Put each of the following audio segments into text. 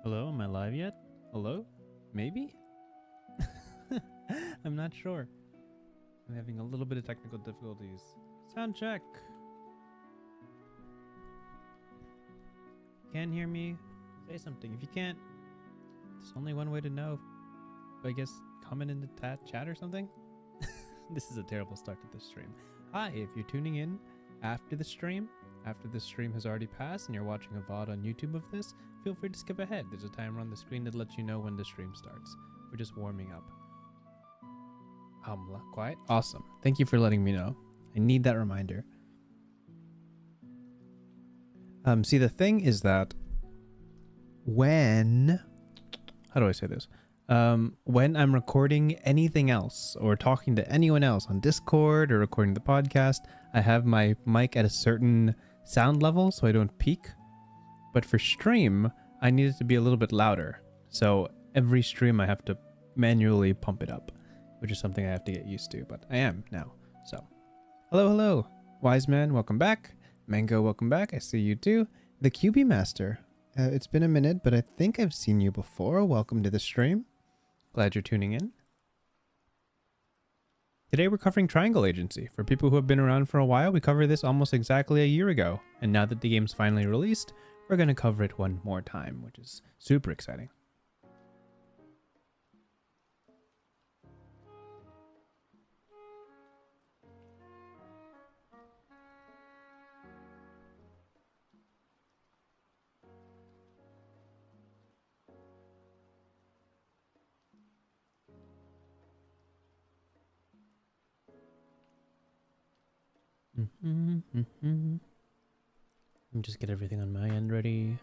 Hello, am I live yet? Hello? Maybe? I'm not sure. I'm having a little bit of technical difficulties. Sound check. Can't hear me? Say something. If you can't, there's only one way to know. I guess comment in the chat or something? This is a terrible start to this stream. Hi, if you're tuning in after the stream has already passed and you're watching a VOD on YouTube of this, feel free to skip ahead. There's a timer on the screen that lets you know when the stream starts. We're just warming up. Quiet? Awesome. Thank you for letting me know. I need that reminder. See, the thing is that when I'm recording anything else or talking to anyone else on Discord or recording the podcast, I have my mic at a certain sound level so I don't peak. But for stream, I need it to be a little bit louder. So every stream I have to manually pump it up, which is something I have to get used to, but I am now. So hello. Wise Man, welcome back. Mango, welcome back. I see you too. The QB Master. It's been a minute, but I think I've seen you before. Welcome to the stream. Glad you're tuning in. Today we're covering Triangle Agency. For people who have been around for a while, we covered this almost exactly a year ago. And now that the game's finally released, we're going to cover it one more time, which is super exciting. Let me just get everything on my end ready.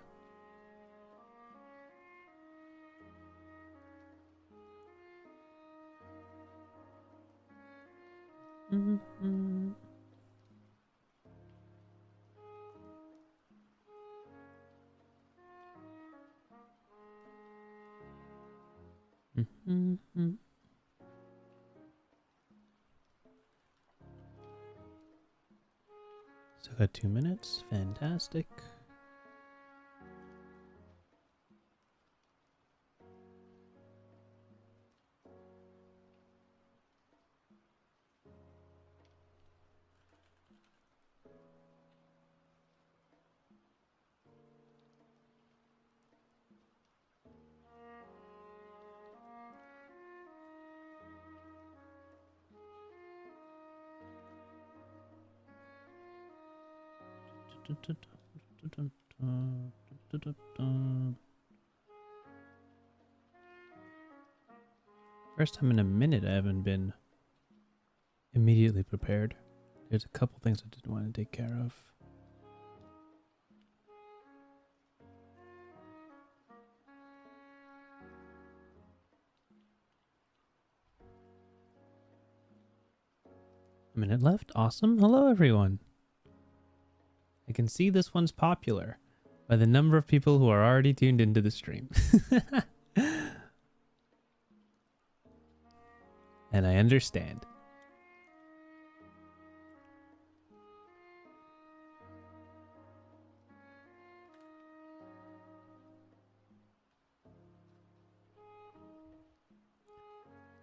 So got 2 minutes. Fantastic. First time in a minute I haven't been immediately prepared. There's a couple things I did want to take care of. A minute left. Awesome. Hello, everyone. I can see this one's popular by the number of people who are already tuned into the stream. And I understand.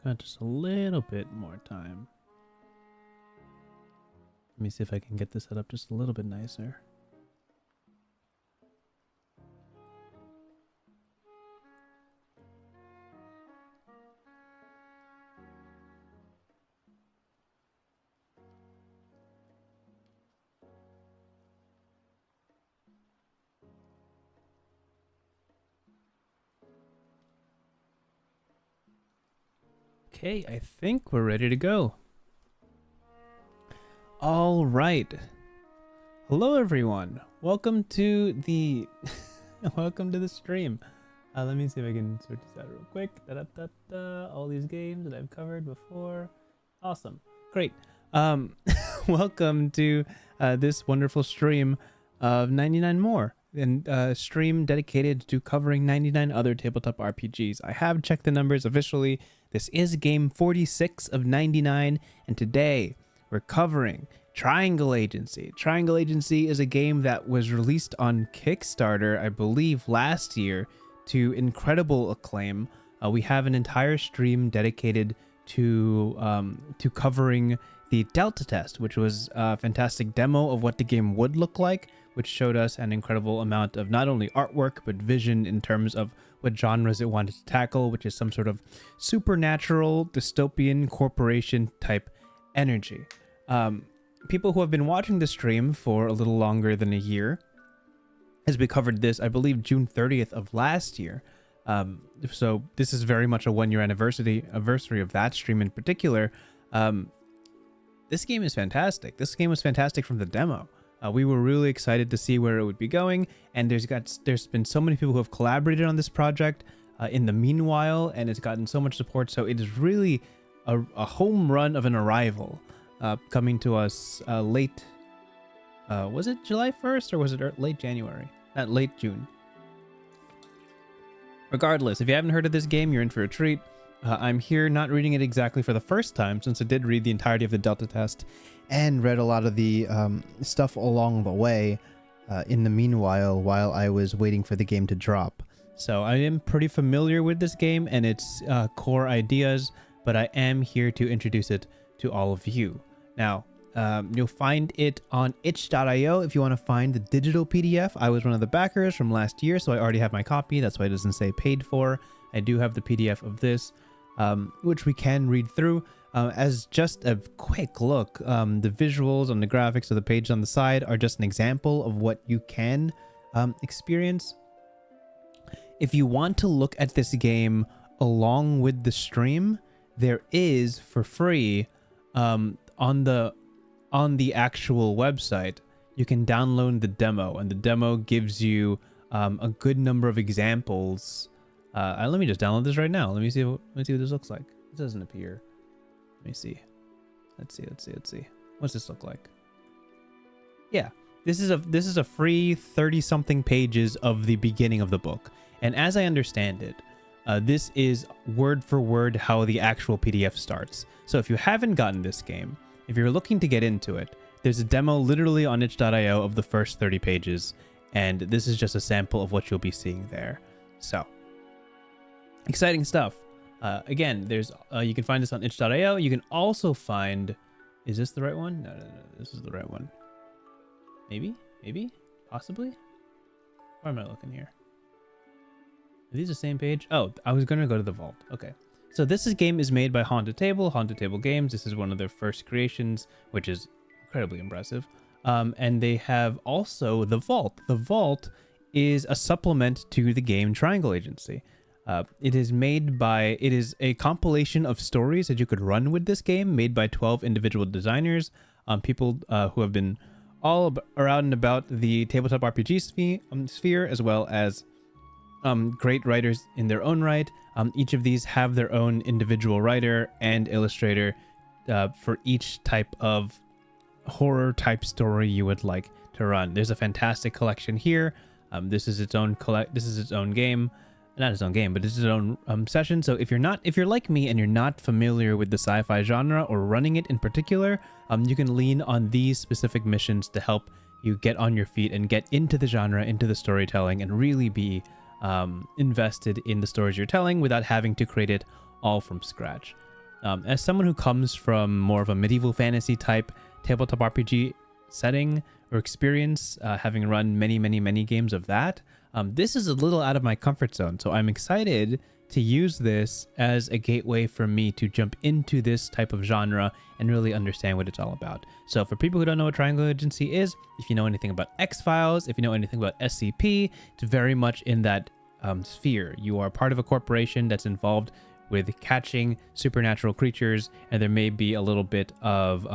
Got just a little bit more time. Let me see if I can get this set up just a little bit nicer. Okay, I think we're ready to go. All right. Hello, everyone. Welcome to the welcome to the stream. Let me see if I can sort this out real quick. All these games that I've covered before. Awesome. Great. Welcome to this wonderful stream of 99 More, and stream dedicated to covering 99 other tabletop RPGs. I have checked the numbers officially. This is game 46 of 99, and today we're covering Triangle Agency. Triangle Agency is a game that was released on Kickstarter, I believe, last year to incredible acclaim. We have an entire stream dedicated to covering the Delta test, which was a fantastic demo of what the game would look like, which showed us an incredible amount of not only artwork but vision in terms of what genres it wanted to tackle, which is some sort of supernatural dystopian corporation type energy. People who have been watching the stream for a little longer than a year, as we covered this, I believe June 30th of last year. So this is very much a 1-year anniversary of that stream in particular. This game is fantastic. This game was fantastic from the demo. We were really excited to see where it would be going, and there's been so many people who have collaborated on this project in the meanwhile, and it's gotten so much support. So it is really a home run of an arrival, coming to us late. Was it July 1st or was it late January? Not late June. Regardless, if you haven't heard of this game, you're in for a treat. I'm here not reading it exactly for the first time, since I did read the entirety of the Delta test and read a lot of the stuff along the way in the meanwhile while I was waiting for the game to drop. So I am pretty familiar with this game and its core ideas, but I am here to introduce it to all of you. Now, you'll find it on itch.io if you want to find the digital PDF. I was one of the backers from last year, so I already have my copy. That's why it doesn't say paid for. I do have the PDF of this, which we can read through. As just a quick look, the visuals and the graphics of the page on the side are just an example of what you can experience. If you want to look at this game along with the stream, there is for free on the actual website. You can download the demo, and the demo gives you a good number of examples. Let me just download this right now. Let me see what this looks like. It doesn't appear. Let me see. Let's see. What's this look like? Yeah, this is a free 30-something pages of the beginning of the book. And as I understand it, this is word for word how the actual PDF starts. So if you haven't gotten this game, if you're looking to get into it, there's a demo literally on itch.io of the first 30 pages, and this is just a sample of what you'll be seeing there. So, exciting stuff. Again, there's you can find this on itch.io. You can also find... Is this the right one? No. This is the right one. Maybe? Possibly? Where am I looking here? Are these the same page? Oh, I was going to go to the vault. Okay. So this game is made by Haunted Table Games. This is one of their first creations, which is incredibly impressive. And they have also the Vault. The Vault is a supplement to the game Triangle Agency. It is a compilation of stories that you could run with this game, made by 12 individual designers, people who have been all around and about the tabletop RPG sphere, as well as great writers in their own right. Each of these have their own individual writer and illustrator for each type of horror type story you would like to run. There's a fantastic collection here. This is its own game. Not its own game, but it's its own session. So if you're like me and you're not familiar with the sci-fi genre or running it in particular, you can lean on these specific missions to help you get on your feet and get into the genre, into the storytelling, and really be invested in the stories you're telling without having to create it all from scratch. As someone who comes from more of a medieval fantasy type tabletop RPG setting or experience, having run many games of that, this is a little out of my comfort zone, so I'm excited to use this as a gateway for me to jump into this type of genre and really understand what it's all about. So for people who don't know what Triangle Agency is, if you know anything about X-Files, if you know anything about SCP, it's very much in that sphere. You are part of a corporation that's involved with catching supernatural creatures, and there may be a little bit of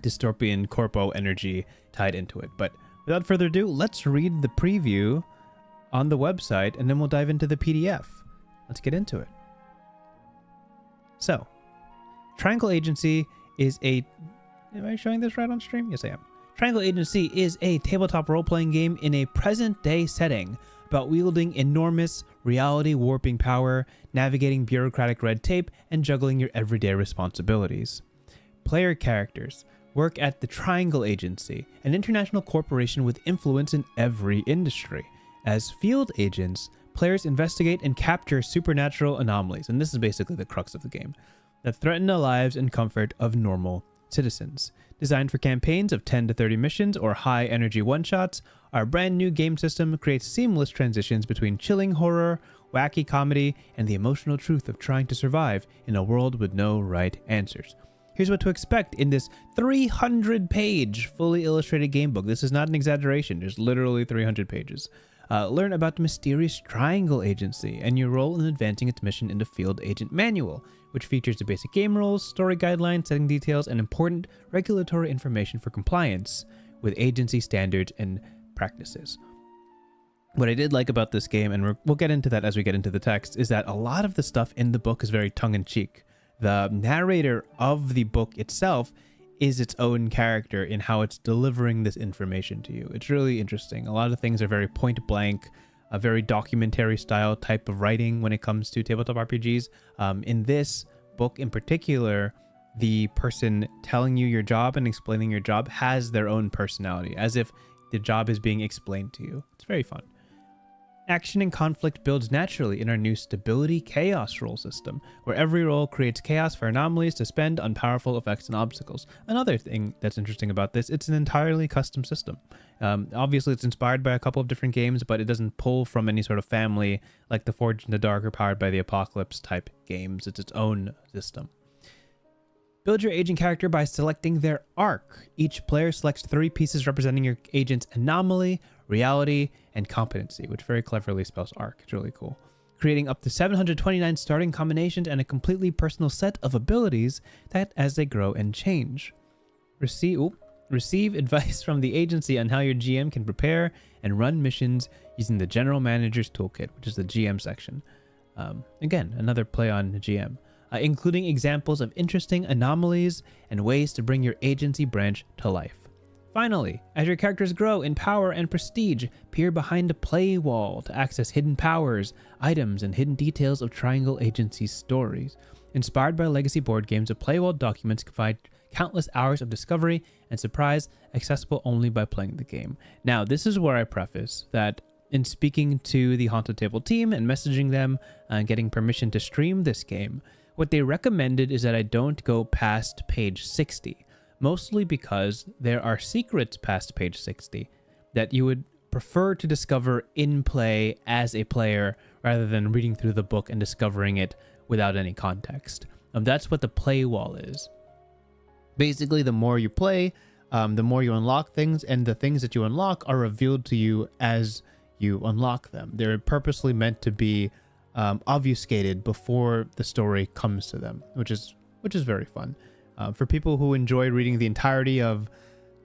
dystopian corpo energy tied into it. But without further ado, let's read the preview on the website, and then we'll dive into the PDF. Let's get into it. So, Triangle Agency is a... Am I showing this right on stream? Yes, I am. Triangle Agency is a tabletop role-playing game in a present-day setting about wielding enormous reality-warping power, navigating bureaucratic red tape, and juggling your everyday responsibilities. Player characters work at the Triangle Agency, an international corporation with influence in every industry. As field agents, players investigate and capture supernatural anomalies, and this is basically the crux of the game, that threaten the lives and comfort of normal citizens. Designed for campaigns of 10 to 30 missions or high-energy one-shots, our brand new game system creates seamless transitions between chilling horror, wacky comedy, and the emotional truth of trying to survive in a world with no right answers. Here's what to expect in this 300-page fully illustrated gamebook. This is not an exaggeration. There's literally 300 pages. Learn about the mysterious Triangle Agency and your role in advancing its mission in the Field Agent Manual, which features the basic game rules, story guidelines, setting details, and important regulatory information for compliance with agency standards and practices. What I did like about this game, and we'll get into that as we get into the text, is that a lot of the stuff in the book is very tongue-in-cheek. The narrator of the book itself is its own character in how it's delivering this information to you. It's really interesting. A lot of things are very point blank, a very documentary style type of writing when it comes to tabletop RPGs. In this book in particular, the person telling you your job and explaining your job has their own personality, as if the job is being explained to you. It's very fun. Action and conflict builds naturally in our new Stability Chaos role system, where every role creates chaos for anomalies to spend on powerful effects and obstacles. Another thing that's interesting about this, it's an entirely custom system. Obviously, it's inspired by a couple of different games, but it doesn't pull from any sort of family like the Forged in the Dark or Powered by the Apocalypse type games. It's its own system. Build your agent character by selecting their arc. Each player selects 3 pieces representing your agent's anomaly, reality, and competency, which very cleverly spells arc. It's really cool. Creating up to 729 starting combinations and a completely personal set of abilities that as they grow and change. Receive advice from the agency on how your GM can prepare and run missions using the General Manager's Toolkit, which is the GM section. Again, another play on the GM. Including examples of interesting anomalies and ways to bring your agency branch to life. Finally, as your characters grow in power and prestige, peer behind a Playwall to access hidden powers, items, and hidden details of Triangle Agency's stories. Inspired by legacy board games, the Playwall documents provide countless hours of discovery and surprise, accessible only by playing the game. Now, this is where I preface that in speaking to the Haunted Table team and messaging them and getting permission to stream this game, what they recommended is that I don't go past page 60, mostly because there are secrets past page 60 that you would prefer to discover in play as a player rather than reading through the book and discovering it without any context. That's what the Playwall is. Basically, the more you play, the more you unlock things, and the things that you unlock are revealed to you as you unlock them. They're purposely meant to be obfuscated before the story comes to them, which is very fun. For people who enjoy reading the entirety of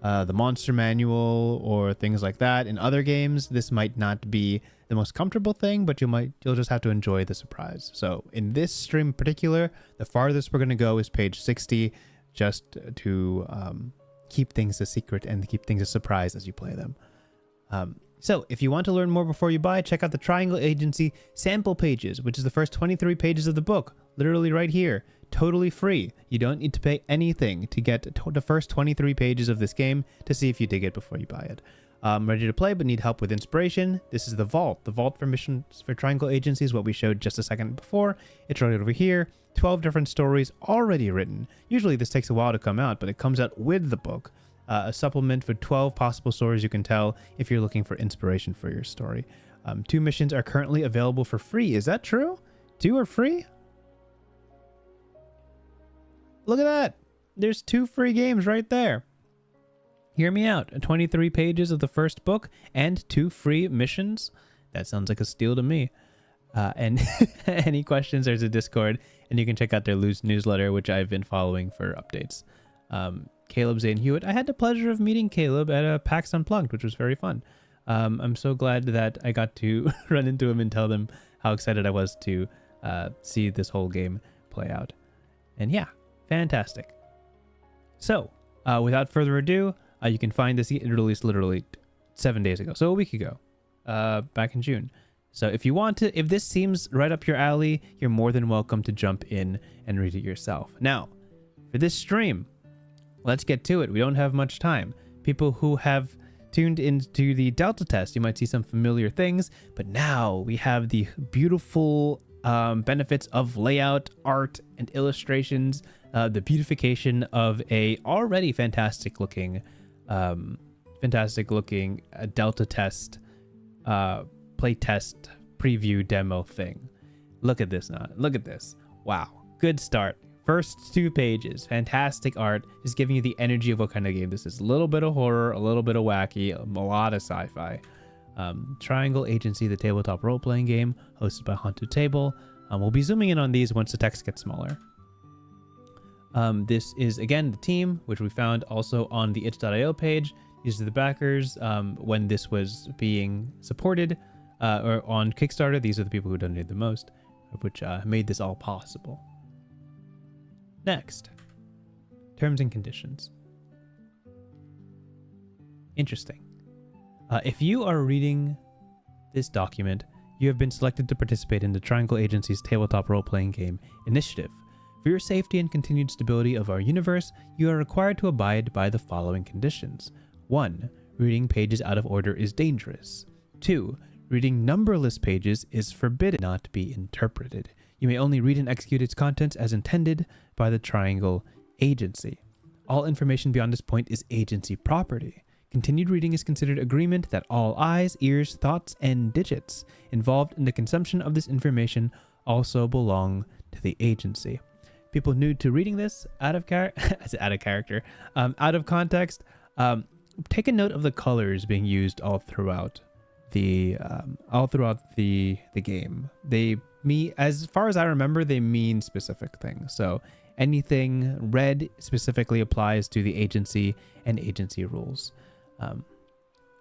the monster manual or things like that in other games, this might not be the most comfortable thing, but you'll just have to enjoy the surprise. So in this stream in particular, the farthest we're going to go is page 60, just to keep things a secret and keep things a surprise as you play them. So, if you want to learn more before you buy, check out the Triangle Agency sample pages, which is the first 23 pages of the book, literally right here, totally free. You don't need to pay anything to get the first 23 pages of this game to see if you dig it before you buy it. Ready to play but need help with inspiration? This is the Vault. The Vault for missions for Triangle Agency is what we showed just a second before. It's right over here. 12 different stories already written. Usually this takes a while to come out, but it comes out with the book. A supplement for 12 possible stories you can tell if you're looking for inspiration for your story. 2 missions are currently available for free. Is that true? 2 are free? Look at that. There's 2 free games right there. Hear me out. 23 pages of the first book and 2 free missions. That sounds like a steal to me. And any questions, there's a Discord, and you can check out their loose newsletter, which I've been following for updates. Caleb Zane Hewitt. I had the pleasure of meeting Caleb at PAX Unplugged, which was very fun. I'm so glad that I got to run into him and tell them how excited I was to see this whole game play out. And yeah, fantastic. So, without further ado, you can find this released literally 7 days ago, so a week ago, back in June. So if you want to, if this seems right up your alley, you're more than welcome to jump in and read it yourself. Now, for this stream, let's get to it. We don't have much time. People who have tuned into the Delta test, you might see some familiar things, but now we have the beautiful benefits of layout, art, and illustrations, the beautification of a already fantastic looking Delta test, play test preview demo thing. Look at this now. Look at this. Wow. Good start. First 2 pages. Fantastic art. Just giving you the energy of what kind of game this is. A little bit of horror, a little bit of wacky, a lot of sci-fi. Triangle Agency, the tabletop role-playing game, hosted by Haunted Table. We'll be zooming in on these once the text gets smaller. This is, again, the team, which we found also on the itch.io page. These are the backers when this was being supported, or on Kickstarter. These are the people who donated the most, which made this all possible. Next, terms and conditions. Interesting. If you are reading this document, you have been selected to participate in the Triangle Agency's tabletop role-playing game initiative. For your safety and continued stability of our universe, you are required to abide by the following conditions. 1. Reading pages out of order is dangerous. 2. Reading numberless pages is forbidden, not be interpreted. You may only read and execute its contents as intended by the Triangle Agency. All information beyond this point is agency property. Continued reading is considered agreement that all eyes, ears, thoughts, and digits involved in the consumption of this information also belong to the agency. People new to reading this out of context, take a note of the colors being used all throughout the game. As far as I remember, they mean specific things. So anything red specifically applies to the agency and agency rules.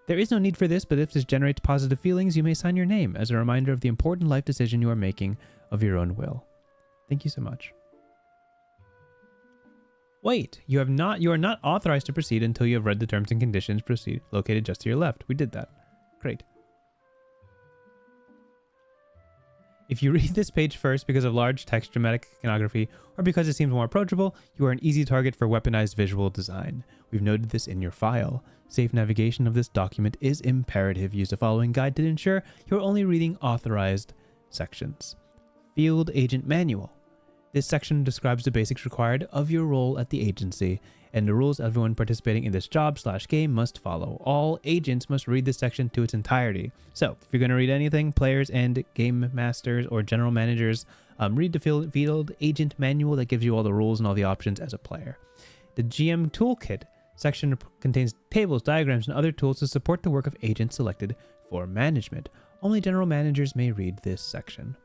There is no need for this, but if this generates positive feelings, you may sign your name as a reminder of the important life decision you are making of your own will. Thank you so much. Wait, you are not authorized to proceed until you have read the terms and conditions. Proceed, located just to your left. We did that. Great. If you read this page first because of large text, dramatic iconography, or because it seems more approachable, you are an easy target for weaponized visual design. We've noted this in your file. Safe navigation of this document is imperative. Use the following guide to ensure you're only reading authorized sections. Field Agent Manual. This section describes the basics required of your role at the agency and the rules everyone participating in this job/game must follow. All agents must read this section to its entirety. So if you're going to read anything, players and game masters or general managers, read the Field Agent Manual that gives you all the rules and all the options as a player. The GM Toolkit section contains tables, diagrams, and other tools to support the work of agents selected for management. Only general managers may read this section.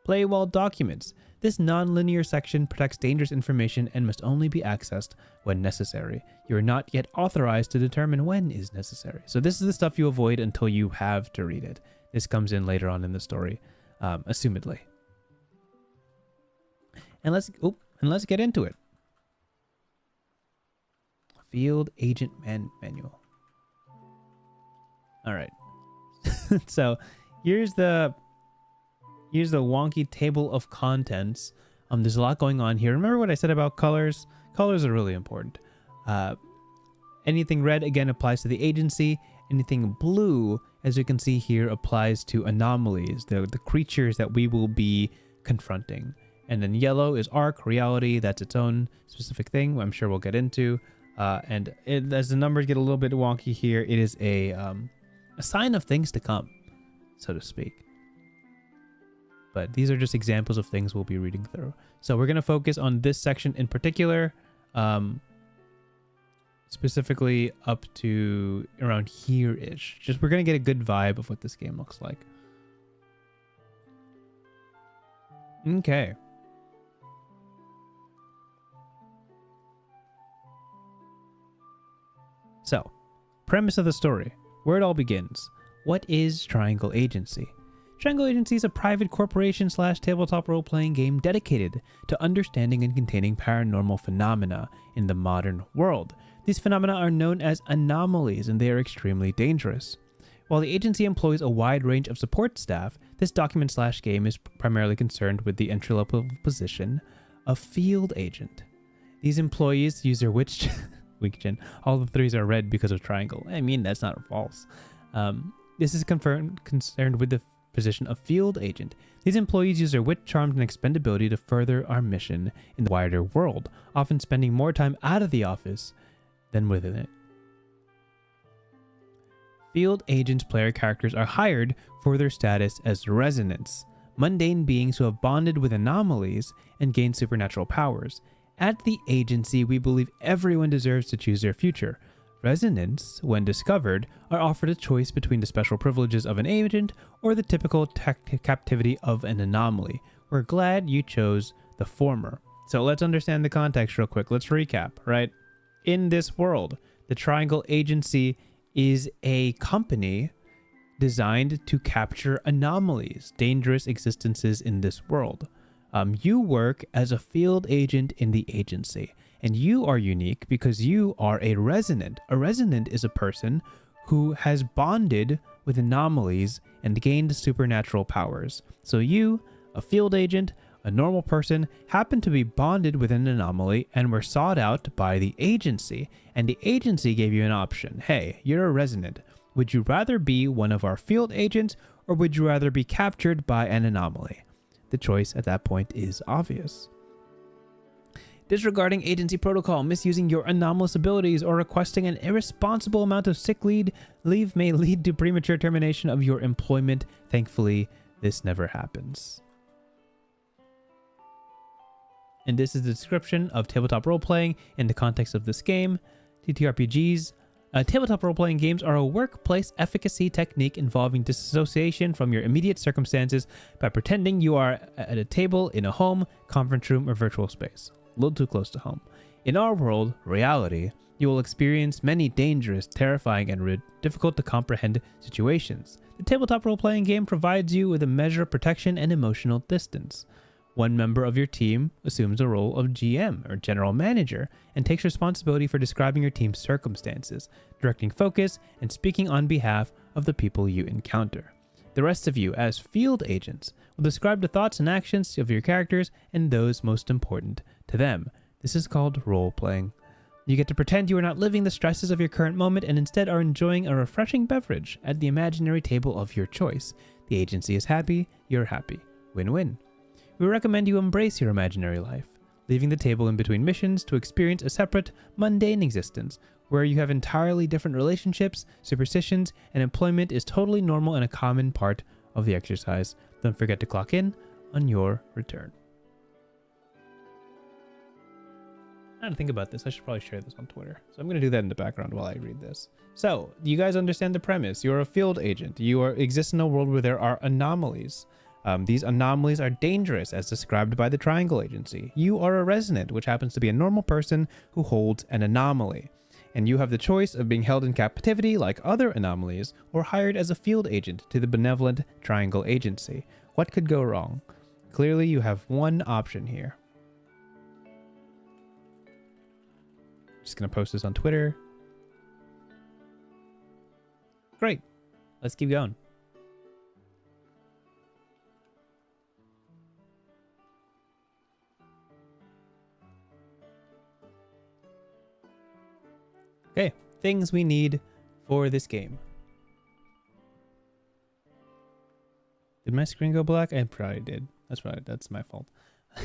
Playwall Documents. This non-linear section protects dangerous information and must only be accessed when necessary. You are not yet authorized to determine when is necessary. So this is the stuff you avoid until you have to read it. This comes in later on in the story, assumedly. And let's get into it. Field Agent Manual. All right. So here's the wonky table of contents. There's a lot going on here. Remember what I said about colors? Colors are really important. Anything red, again, applies to the agency. Anything blue, as you can see here, applies to anomalies, the creatures that we will be confronting. And then yellow is arc, reality. That's its own specific thing I'm sure we'll get into. As the numbers get a little bit wonky here, it is a sign of things to come, so to speak. But these are just examples of things we'll be reading through. So we're going to focus on this section in particular, specifically up to around here-ish. Just we're going to get a good vibe of what this game looks like. Okay. So, premise of the story. Where it all begins. What is Triangle Agency? Triangle Agency is a private corporation/tabletop role-playing game dedicated to understanding and containing paranormal phenomena in the modern world. These phenomena are known as anomalies, and they are extremely dangerous. While the agency employs a wide range of support staff, this document/game is primarily concerned with the entry-level position of field agent. These employees use their Weekgen. All the 3s are red because of triangle. I mean, that's not false. This is concerned with the position of field agent. These employees use their wit, charm, and expendability to further our mission in the wider world, often spending more time out of the office than within it. Field agents player characters are hired for their status as resonants, mundane beings who have bonded with anomalies and gained supernatural powers. At the agency, we believe everyone deserves to choose their future. Resonants, when discovered, are offered a choice between the special privileges of an agent or the typical captivity of an anomaly. We're glad you chose the former. So let's understand the context real quick. Let's recap, right? In this world, the Triangle Agency is a company designed to capture anomalies, dangerous existences in this world. You work as a field agent in the agency, and you are unique because you are a resonant. A resonant is a person who has bonded with anomalies and gained supernatural powers. So you, a field agent, a normal person, happen to be bonded with an anomaly and were sought out by the agency. And the agency gave you an option. Hey, you're a resonant. Would you rather be one of our field agents, or would you rather be captured by an anomaly? The choice at that point is obvious. Disregarding agency protocol, misusing your anomalous abilities, or requesting an irresponsible amount of sick leave may lead to premature termination of your employment. Thankfully, this never happens. And this is the description of tabletop role-playing in the context of this game. TTRPGs. Tabletop role-playing games are a workplace efficacy technique involving disassociation from your immediate circumstances by pretending you are at a table in a home, conference room, or virtual space. A little too close to home. In our world, reality, you will experience many dangerous, terrifying, and difficult to comprehend situations. The tabletop role-playing game provides you with a measure of protection and emotional distance. One member of your team assumes the role of GM or general manager and takes responsibility for describing your team's circumstances, directing focus, and speaking on behalf of the people you encounter. The rest of you, as field agents, will describe the thoughts and actions of your characters and those most important to them. This is called role-playing. You get to pretend you are not living the stresses of your current moment and instead are enjoying a refreshing beverage at the imaginary table of your choice. The agency is happy, you're happy. Win-win. We recommend you embrace your imaginary life, leaving the table in between missions to experience a separate, mundane existence where you have entirely different relationships, superstitions, and employment is totally normal and a common part of the exercise. Don't forget to clock in on your return. I don't think about this. I should probably share this on Twitter. So I'm going to do that in the background while I read this. So, you guys understand the premise. You're a field agent. You exist in a world where there are anomalies. These anomalies are dangerous as described by the Triangle Agency. You are a resonant, which happens to be a normal person who holds an anomaly. And you have the choice of being held in captivity like other anomalies or hired as a field agent to the benevolent Triangle Agency. What could go wrong? Clearly, you have one option here. Just going to post this on Twitter. Great. Let's keep going. Okay, things we need for this game. Did my screen go black? I probably did. That's my fault.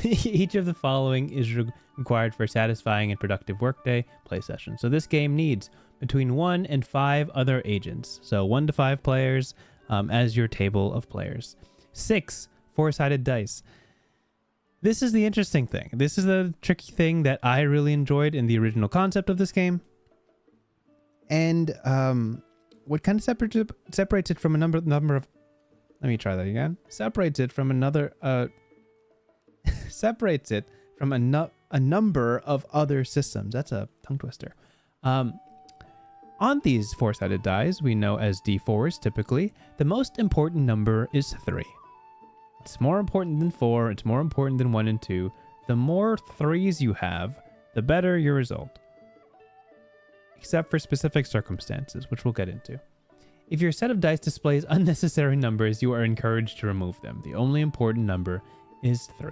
Each of the following is required for a satisfying and productive workday play session. So this game needs between 1 and 5 other agents. So 1 to 5 players as your table of players. 6 4-sided dice. This is the interesting thing. This is the tricky thing that I really enjoyed in the original concept of this game. And what kind of separates it from a number of... Let me try that again. Separates it from another... separates it from a number of other systems. That's a tongue twister. On these 4-sided dice, we know as D4s typically, the most important number is 3. It's more important than 4. It's more important than 1 and 2. The more 3s you have, the better your result. Except for specific circumstances, which we'll get into. If your set of dice displays unnecessary numbers, you are encouraged to remove them. The only important number is 3.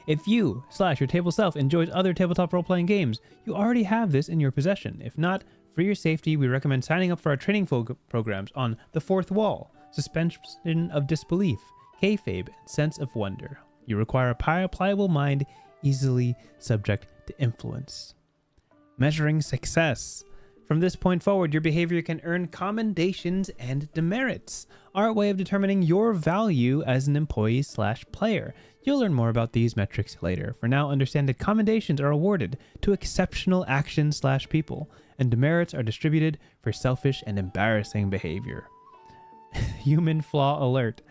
If you / your table self enjoys other tabletop role-playing games, you already have this in your possession. If not, for your safety, we recommend signing up for our training programs on The Fourth Wall, Suspension of Disbelief, Kayfabe, and Sense of Wonder. You require a pliable mind, easily subject to influence. Measuring success. From this point forward, your behavior can earn commendations and demerits, our way of determining your value as an employee / player. You'll learn more about these metrics later. For now, understand that commendations are awarded to exceptional actions / people, and demerits are distributed for selfish and embarrassing behavior. Human flaw alert.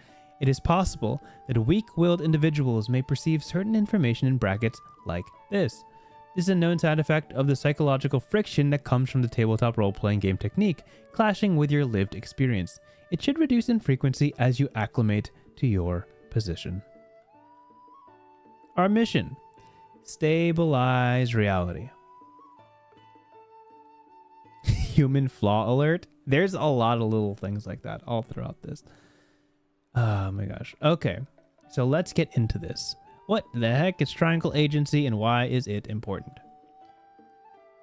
It is possible that weak-willed individuals may perceive certain information in brackets like this. This is a known side effect of the psychological friction that comes from the tabletop role-playing game technique, clashing with your lived experience. It should reduce in frequency as you acclimate to your position. Our mission: stabilize reality. Human flaw alert. There's a lot of little things like that all throughout this. Oh my gosh. Okay, so let's get into this. What the heck is triangle agency and why is it important?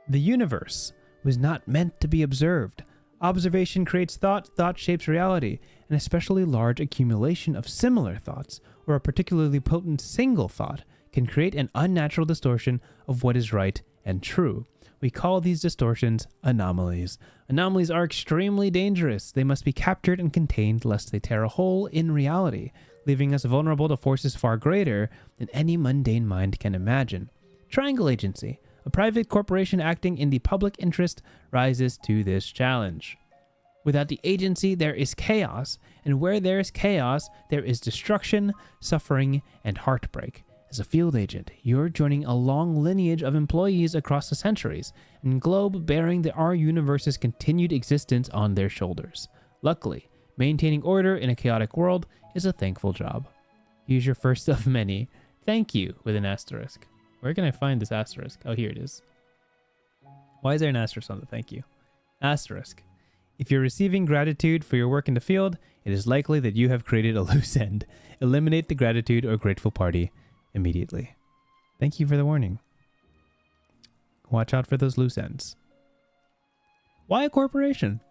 The universe was not meant to be observed. Observation creates thought, thought shapes reality. An especially large accumulation of similar thoughts, or a particularly potent single thought, can create an unnatural distortion of what is right and true. We call these distortions anomalies. Anomalies are extremely dangerous. They must be captured and contained lest they tear a hole in reality, leaving us vulnerable to forces far greater than any mundane mind can imagine. Triangle agency, a private corporation acting in the public interest, rises to this challenge. Without the agency, there is chaos, and where there is chaos, there is destruction, suffering, and heartbreak. As a field agent, you're joining a long lineage of employees across the centuries, and globe bearing our universe's continued existence on their shoulders. Luckily, maintaining order in a chaotic world is a thankful job. Here's your first of many. Thank you with an asterisk. Where can I find this asterisk? Oh, here it is. Why is there an asterisk on the thank you? Asterisk. If you're receiving gratitude for your work in the field, it is likely that you have created a loose end. Eliminate the gratitude or grateful party immediately. Thank you for the warning. Watch out for those loose ends. Why a corporation?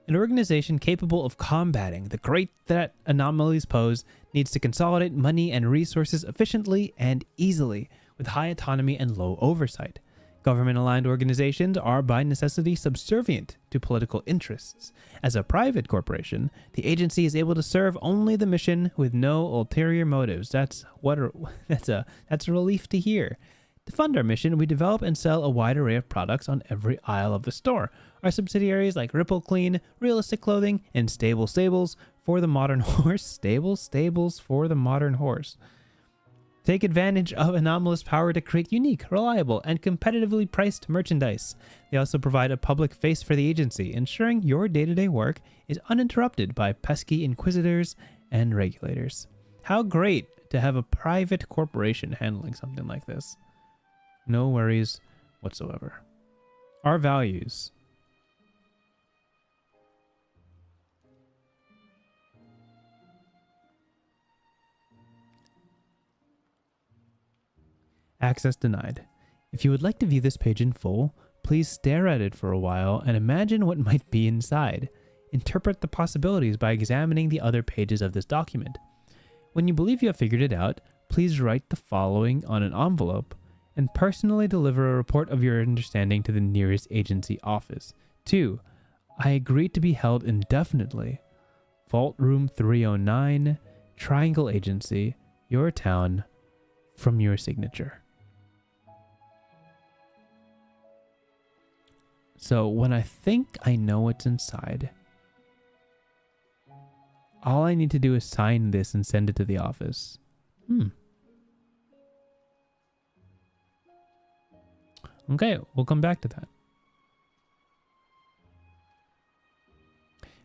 An organization capable of combating the great threat anomalies pose needs to consolidate money and resources efficiently and easily, with high autonomy and low oversight. Government-aligned organizations are by necessity subservient to political interests. As a private corporation, the agency is able to serve only the mission with no ulterior motives. That's a relief to hear. To fund our mission, we develop and sell a wide array of products on every aisle of the store. Our subsidiaries like Ripple Clean, Realistic Clothing, and Stable Stables for the Modern Horse. Stables for the Modern Horse. Take advantage of Anomalous power to create unique, reliable, and competitively priced merchandise. They also provide a public face for the agency, ensuring your day-to-day work is uninterrupted by pesky inquisitors and regulators. How great to have a private corporation handling something like this. No worries whatsoever. Our values. Access denied. If you would like to view this page in full, please stare at it for a while and imagine what might be inside. Interpret the possibilities by examining the other pages of this document. When you believe you have figured it out, please write the following on an envelope and personally deliver a report of your understanding to the nearest agency office. 2. I agree to be held indefinitely. Vault Room 309, Triangle Agency, your town, from your signature. So when I think I know what's inside, all I need to do is sign this and send it to the office. Okay, we'll come back to that.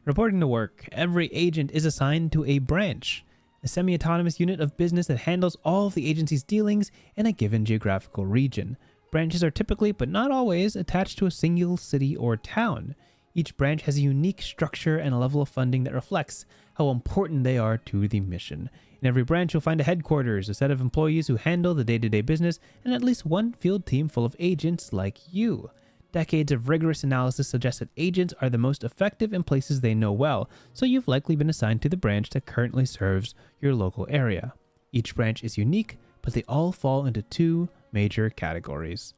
Reporting to work. Every agent is assigned to a branch, a semi-autonomous unit of business that handles all of the agency's dealings in a given geographical region. Branches are typically, but not always, attached to a single city or town. Each branch has a unique structure and a level of funding that reflects how important they are to the mission. In every branch, you'll find a headquarters, a set of employees who handle the day-to-day business, and at least one field team full of agents like you. Decades of rigorous analysis suggest that agents are the most effective in places they know well, so you've likely been assigned to the branch that currently serves your local area. Each branch is unique, but they all fall into two major categories.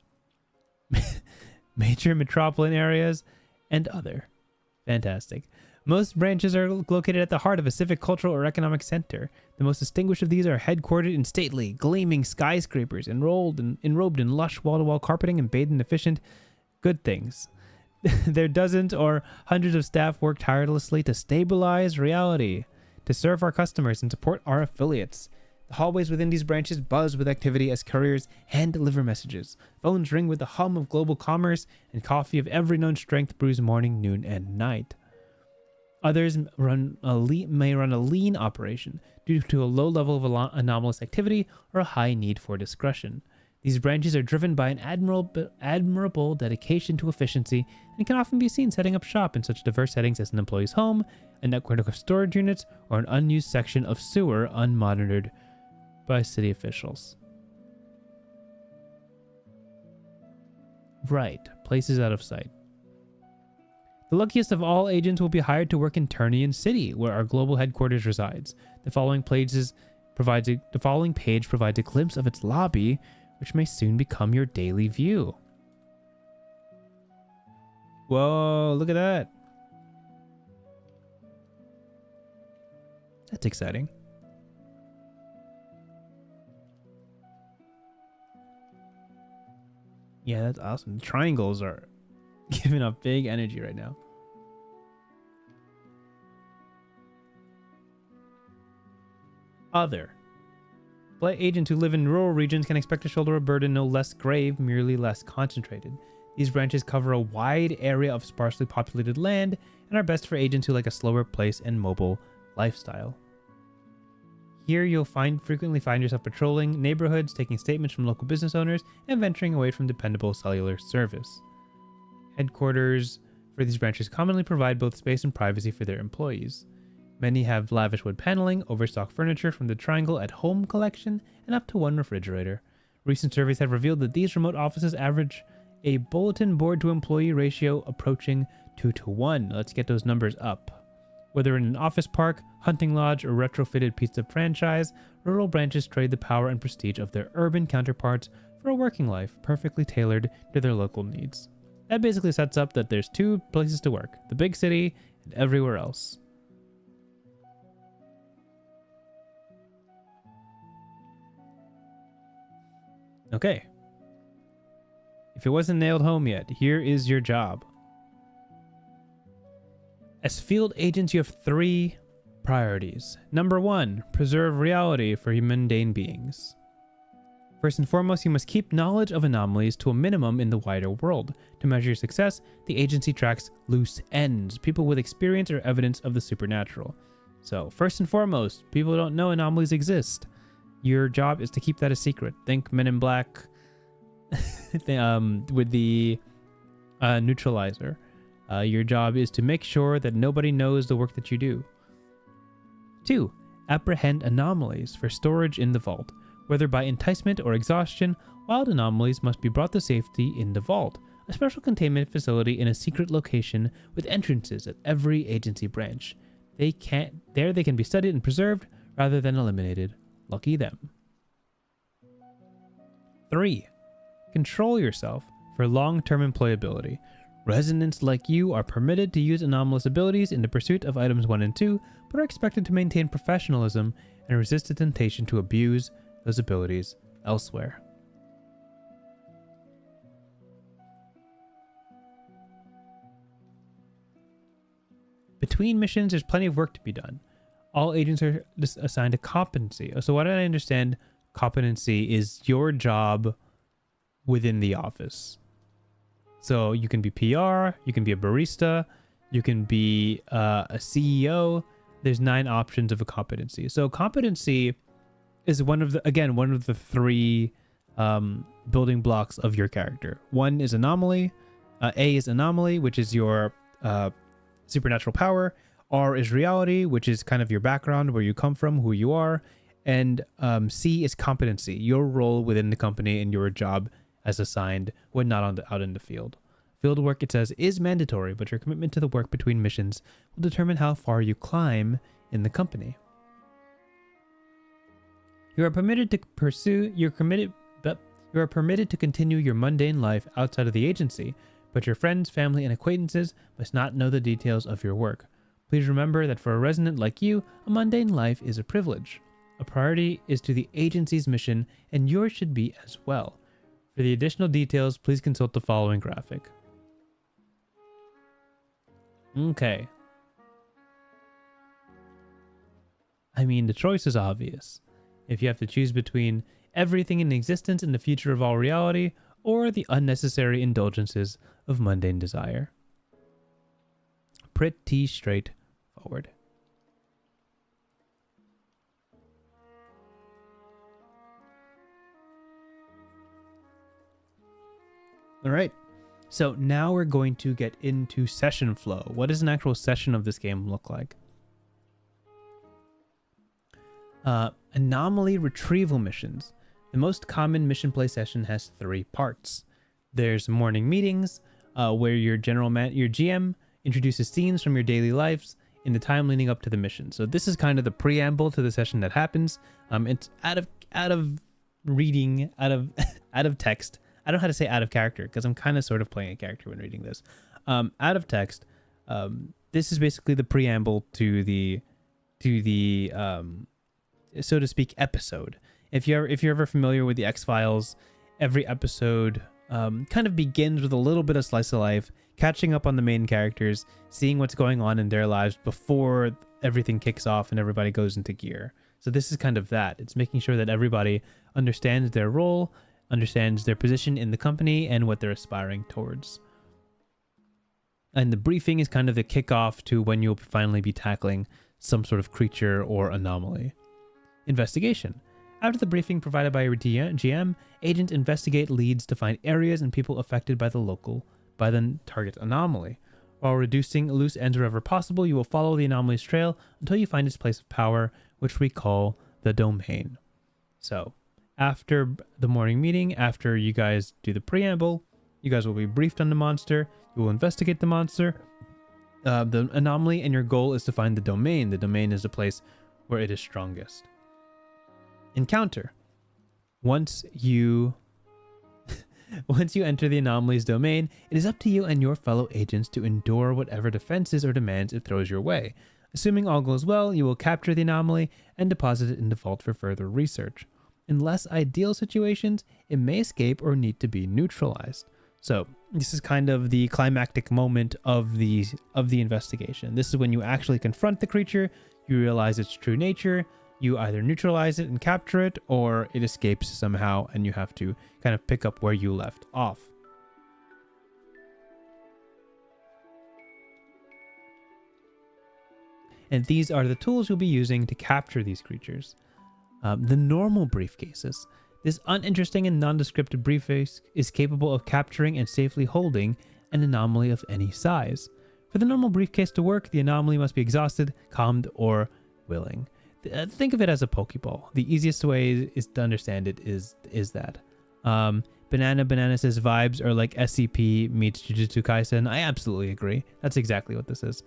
Major metropolitan areas and other. Fantastic. Most branches are located at the heart of a civic, cultural, or economic center. The most distinguished of these are headquartered in stately, gleaming skyscrapers, enrobed in lush wall-to-wall carpeting and bathed in efficient good things. Their dozens or hundreds of staff work tirelessly to stabilize reality, to serve our customers, and support our affiliates. The hallways within these branches buzz with activity as couriers hand deliver messages. Phones ring with the hum of global commerce, and coffee of every known strength brews morning, noon, and night. Others may run a lean operation due to a low level of anomalous activity or a high need for discretion. These branches are driven by an admirable dedication to efficiency and can often be seen setting up shop in such diverse settings as an employee's home, a network of storage units, or an unused section of sewer unmonitored by city officials. Right, places out of sight. The luckiest of all agents will be hired to work in Turnian City, where our global headquarters resides. The following page provides a glimpse of its lobby, which may soon become your daily view. Whoa, look at that. That's exciting. Yeah, that's awesome. The triangles are giving up big energy right now. Other. Play agents who live in rural regions can expect to shoulder a burden no less grave, merely less concentrated. These branches cover a wide area of sparsely populated land and are best for agents who like a slower pace and mobile lifestyle. Here you'll frequently find yourself patrolling neighborhoods, taking statements from local business owners, and venturing away from dependable cellular service. Headquarters for these branches commonly provide both space and privacy for their employees. Many have lavish wood paneling, overstock furniture from the Triangle at Home collection, and up to one refrigerator. Recent surveys have revealed that these remote offices average a bulletin board to employee ratio approaching 2-to-1. Let's get those numbers up. Whether in an office park, hunting lodge, or retrofitted pizza franchise, rural branches trade the power and prestige of their urban counterparts for a working life perfectly tailored to their local needs. That basically sets up that there's two places to work, the big city and everywhere else. Okay. If it wasn't nailed home yet, here is your job. As field agents, you have three priorities. Number 1, preserve reality for mundane beings. First and foremost, you must keep knowledge of anomalies to a minimum in the wider world. To measure your success, the agency tracks loose ends, people with experience or evidence of the supernatural. So, first and foremost, people don't know anomalies exist. Your job is to keep that a secret. Think Men in Black with the neutralizer. Your job is to make sure that nobody knows the work that you do. 2. Apprehend anomalies for storage in the vault. Whether by enticement or exhaustion, wild anomalies must be brought to safety in the vault, a special containment facility in a secret location with entrances at every agency branch. They can be studied and preserved rather than eliminated. Lucky them. 3. Control yourself for long-term employability. Residents like you are permitted to use anomalous abilities in the pursuit of items 1 and 2, but are expected to maintain professionalism and resist the temptation to abuse those abilities elsewhere. Between missions, there's plenty of work to be done. All agents are assigned a competency. So what I understand, competency is your job within the office. So you can be PR, you can be a barista, you can be a CEO. There's 9 options of a competency. So competency is one of the 3 building blocks of your character. 1 is anomaly. A is anomaly, which is your supernatural power. R is reality, which is kind of your background, where you come from, who you are. And C is competency, your role within the company and your job as assigned when not out in the field. Field work, it says, is mandatory, but your commitment to the work between missions will determine how far you climb in the company. You are permitted to continue your mundane life outside of the agency, but your friends, family, and acquaintances must not know the details of your work. Please remember that for a resident like you, a mundane life is a privilege. A priority is to the agency's mission, and yours should be as well. For the additional details, please consult the following graphic. Okay. I mean, the choice is obvious. If you have to choose between everything in existence and the future of all reality, or the unnecessary indulgences of mundane desire. Pretty straightforward. All right. So now we're going to get into session flow. What does an actual session of this game look like? Anomaly retrieval missions. The most common mission play session has 3 parts. There's morning meetings, where your GM introduces scenes from your daily lives in the time leading up to the mission. So this is kind of the preamble to the session that happens. It's out of reading, out of text. I don't know how to say out of character because I'm kind of sort of playing a character when reading this. Out of text. This is basically the preamble to the so to speak episode. If you're ever familiar with the X-Files, every episode kind of begins with a little bit of slice of life, catching up on the main characters, seeing what's going on in their lives before everything kicks off and everybody goes into gear. So this is kind of that. It's making sure that everybody understands their role, understands their position in the company, and what they're aspiring towards. And the briefing is kind of the kickoff to when you'll finally be tackling some sort of creature or anomaly. Investigation. After the briefing provided by your GM, agents investigate leads to find areas and people affected by the target anomaly. While reducing loose ends wherever possible, you will follow the anomaly's trail until you find its place of power, which we call the domain. So, after the morning meeting, after you guys do the preamble, you guys will be briefed on the monster, you will investigate the monster, the anomaly, and your goal is to find the domain. The domain is the place where it is strongest. Encounter. Once you enter the anomaly's domain, it is up to you and your fellow agents to endure whatever defenses or demands it throws your way. Assuming all goes well, you will capture the anomaly and deposit it in the vault for further research. In less ideal situations, it may escape or need to be neutralized. So this is kind of the climactic moment of the investigation. This is when you actually confront the creature, you realize its true nature, you either neutralize it and capture it, or it escapes somehow and you have to kind of pick up where you left off. And these are the tools you'll be using to capture these creatures. The normal briefcases. This uninteresting and nondescript briefcase is capable of capturing and safely holding an anomaly of any size. For the normal briefcase to work, the anomaly must be exhausted, calmed, or willing. Think of it as a Pokeball. The easiest way is to understand it is that. Banana says vibes are like SCP meets Jujutsu Kaisen. I absolutely agree. That's exactly what this is.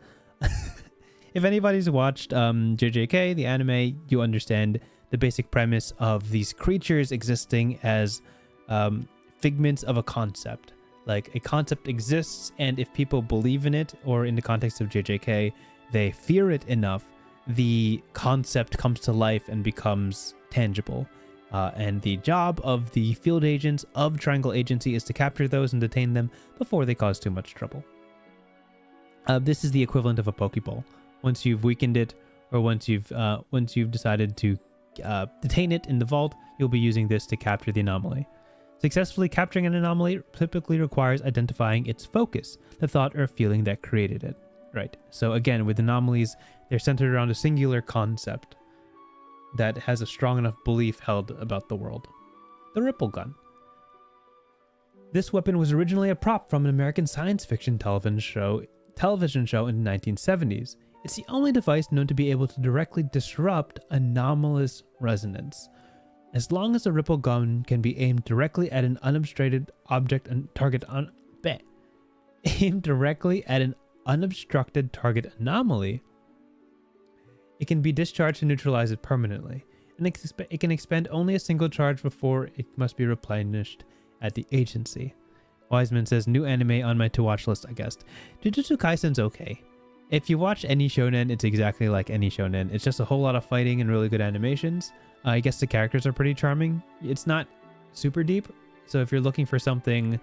If anybody's watched JJK, the anime, you understand the basic premise of these creatures existing as figments of a concept. Like a concept exists, and if people believe in it, or in the context of JJK, they fear it enough, the concept comes to life and becomes tangible. And the job of the field agents of Triangle Agency is to capture those and detain them before they cause too much trouble. This is the equivalent of a Pokeball. Once you've weakened it, or once you've decided to detain it in the vault, you'll be using this to capture the anomaly. Successfully capturing an anomaly typically requires identifying its focus, the thought or feeling that created it. Right. So again, with anomalies, they're centered around a singular concept that has a strong enough belief held about the world. The Ripple Gun. This weapon was originally a prop from an American science fiction television show television show in the 1970s. It's the only device known to be able to directly disrupt anomalous resonance. As long as a ripple gun can be aimed directly at an unobstructed object and aimed directly at an unobstructed target anomaly, it can be discharged to neutralize it permanently. And it can expend only a single charge before it must be replenished at the agency. Wiseman says, new anime on my to-watch list, I guess. Jujutsu Kaisen's okay. If you watch any shonen, it's exactly like any shonen. It's just a whole lot of fighting and really good animations. I guess the characters are pretty charming. It's not super deep, so if you're looking for something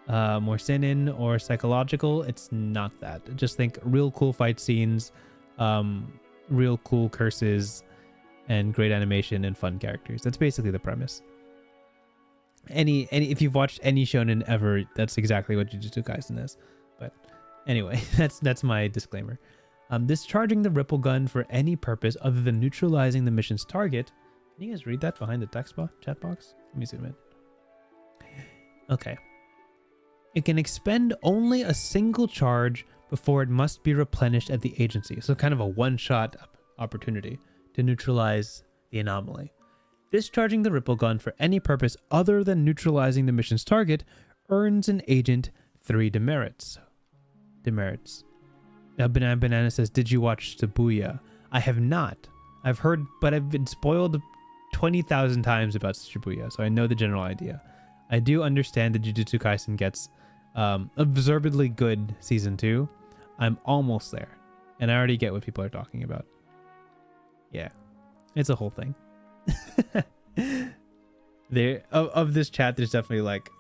more seinen or psychological, it's not that. Just think real cool fight scenes, real cool curses, and great animation and fun characters. That's basically the premise. Any if you've watched any shonen ever, that's exactly what Jujutsu Kaisen is. But anyway, that's my disclaimer. Discharging the ripple gun for any purpose other than neutralizing the mission's target. Can you guys read that behind the text chat box? Let me zoom in. Okay. It can expend only a single charge before it must be replenished at the agency. So kind of a one-shot opportunity to neutralize the anomaly. Discharging the ripple gun for any purpose other than neutralizing the mission's target earns an agent 3 demerits. Banana says, did you watch Shibuya? I have not. I've heard, but I've been spoiled 20,000 times about Shibuya, so I know the general idea. I do understand that Jujutsu Kaisen gets observably good season 2. I'm almost there, and I already get what people are talking about. Yeah, it's a whole thing. There of this chat, there's definitely like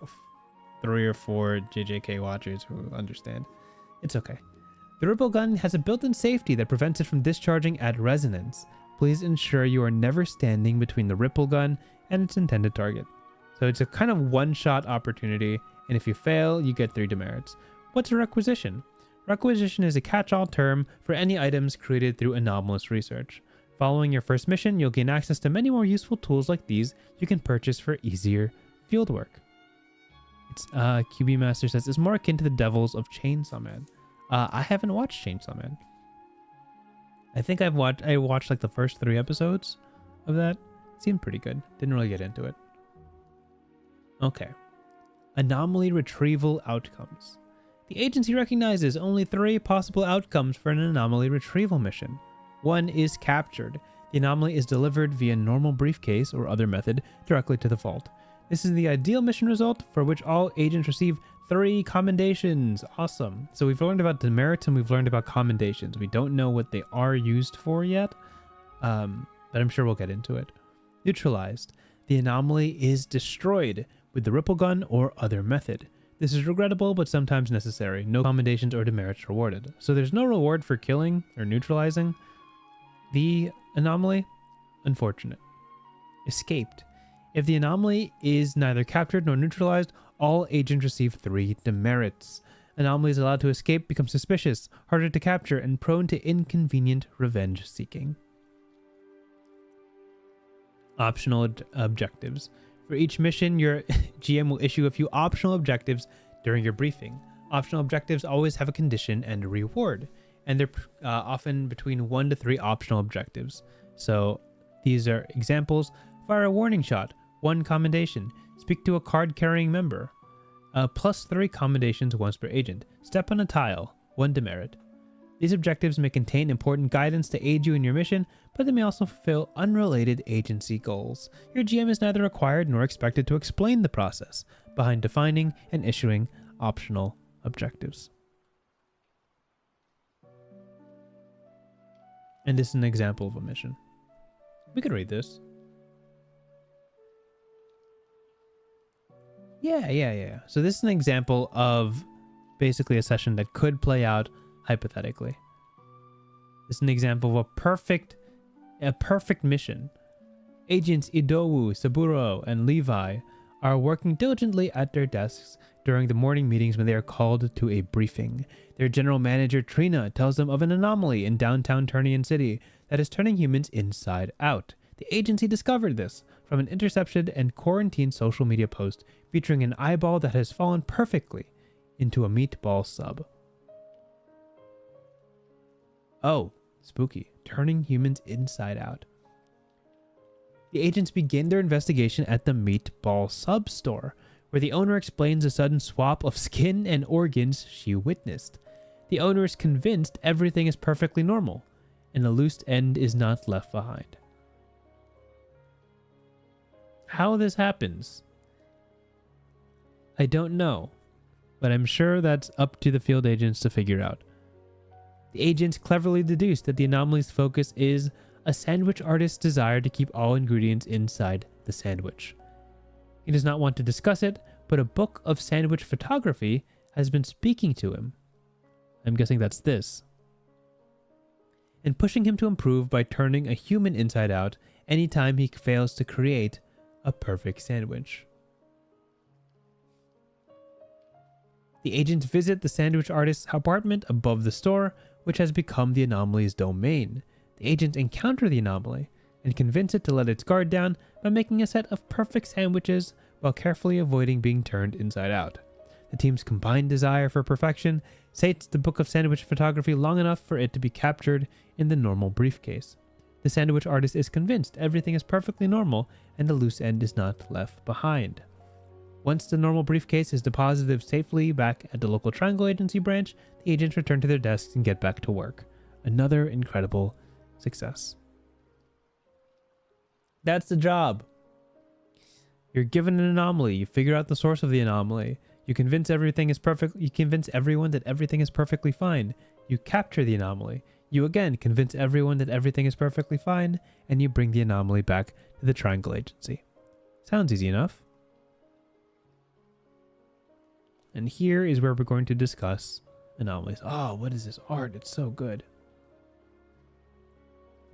3 or 4 JJK watchers who understand. It's okay. The ripple gun has a built-in safety that prevents it from discharging at resonance. Please ensure you are never standing between the ripple gun and its intended target. So it's a kind of one-shot opportunity, and if you fail, you get 3 demerits. What's a requisition? Requisition is a catch-all term for any items created through anomalous research. Following your first mission, you'll gain access to many more useful tools like these you can purchase for easier fieldwork. It's QB Master says it's more akin to the Devils of Chainsaw Man. I haven't watched Chainsaw Man. I think I watched like the first 3 episodes of that. It seemed pretty good. Didn't really get into it. Okay. Anomaly retrieval outcomes. The agency recognizes only 3 possible outcomes for an anomaly retrieval mission. 1 is captured. The anomaly is delivered via normal briefcase or other method directly to the vault. This is the ideal mission result for which all agents receive 3 commendations. Awesome. So we've learned about demerits and we've learned about commendations. We don't know what they are used for yet, but I'm sure we'll get into it. Neutralized. The anomaly is destroyed with the ripple gun or other method. This is regrettable, but sometimes necessary. No commendations or demerits rewarded. So there's no reward for killing or neutralizing the anomaly. Unfortunate. Escaped. If the anomaly is neither captured nor neutralized, all agents receive 3 demerits. Anomalies allowed to escape become suspicious, harder to capture, and prone to inconvenient revenge seeking. Optional objectives. For each mission, your GM will issue a few optional objectives during your briefing. Optional objectives always have a condition and a reward, and they're often between 1 to 3 optional objectives. So these are examples. Fire a warning shot, 1 commendation. Speak to a card-carrying member. Plus 3 commendations once per agent. Step on a tile, 1 demerit. These objectives may contain important guidance to aid you in your mission, but they may also fulfill unrelated agency goals. Your GM is neither required nor expected to explain the process behind defining and issuing optional objectives. And this is an example of a mission. We could read this. Yeah. So this is an example of basically a session that could play out hypothetically. This is an example of a perfect mission. Agents Idowu, Saburo, and Levi are working diligently at their desks during the morning meetings when they are called to a briefing. Their general manager, Trina, tells them of an anomaly in downtown Turnian City that is turning humans inside out. The agency discovered this from an intercepted and quarantined social media post featuring an eyeball that has fallen perfectly into a meatball sub. Oh, spooky. Turning humans inside out. The agents begin their investigation at the Meatball Sub Store, where the owner explains a sudden swap of skin and organs she witnessed. The owner is convinced everything is perfectly normal, and a loose end is not left behind. How this happens, I don't know, but I'm sure that's up to the field agents to figure out. The agents cleverly deduce that the Anomalies' focus is a sandwich artist's desire to keep all ingredients inside the sandwich. He does not want to discuss it, but a book of sandwich photography has been speaking to him. I'm guessing that's this. And pushing him to improve by turning a human inside out anytime he fails to create a perfect sandwich. The agents visit the sandwich artist's apartment above the store, which has become the Anomalies' domain. The agents encounter the anomaly and convince it to let its guard down by making a set of perfect sandwiches while carefully avoiding being turned inside out. The team's combined desire for perfection sates the book of sandwich photography long enough for it to be captured in the normal briefcase. The sandwich artist is convinced everything is perfectly normal and the loose end is not left behind. Once the normal briefcase is deposited safely back at the local Triangle Agency branch, the agents return to their desks and get back to work. Another incredible success. That's the job. You're given an anomaly. You figure out the source of the anomaly. You convince everything is perfect. You convince everyone that everything is perfectly fine. You capture the anomaly. You again convince everyone that everything is perfectly fine, and you bring the anomaly back to the Triangle Agency. Sounds easy enough. And here is where we're going to discuss anomalies. Oh, what is this art? It's so good.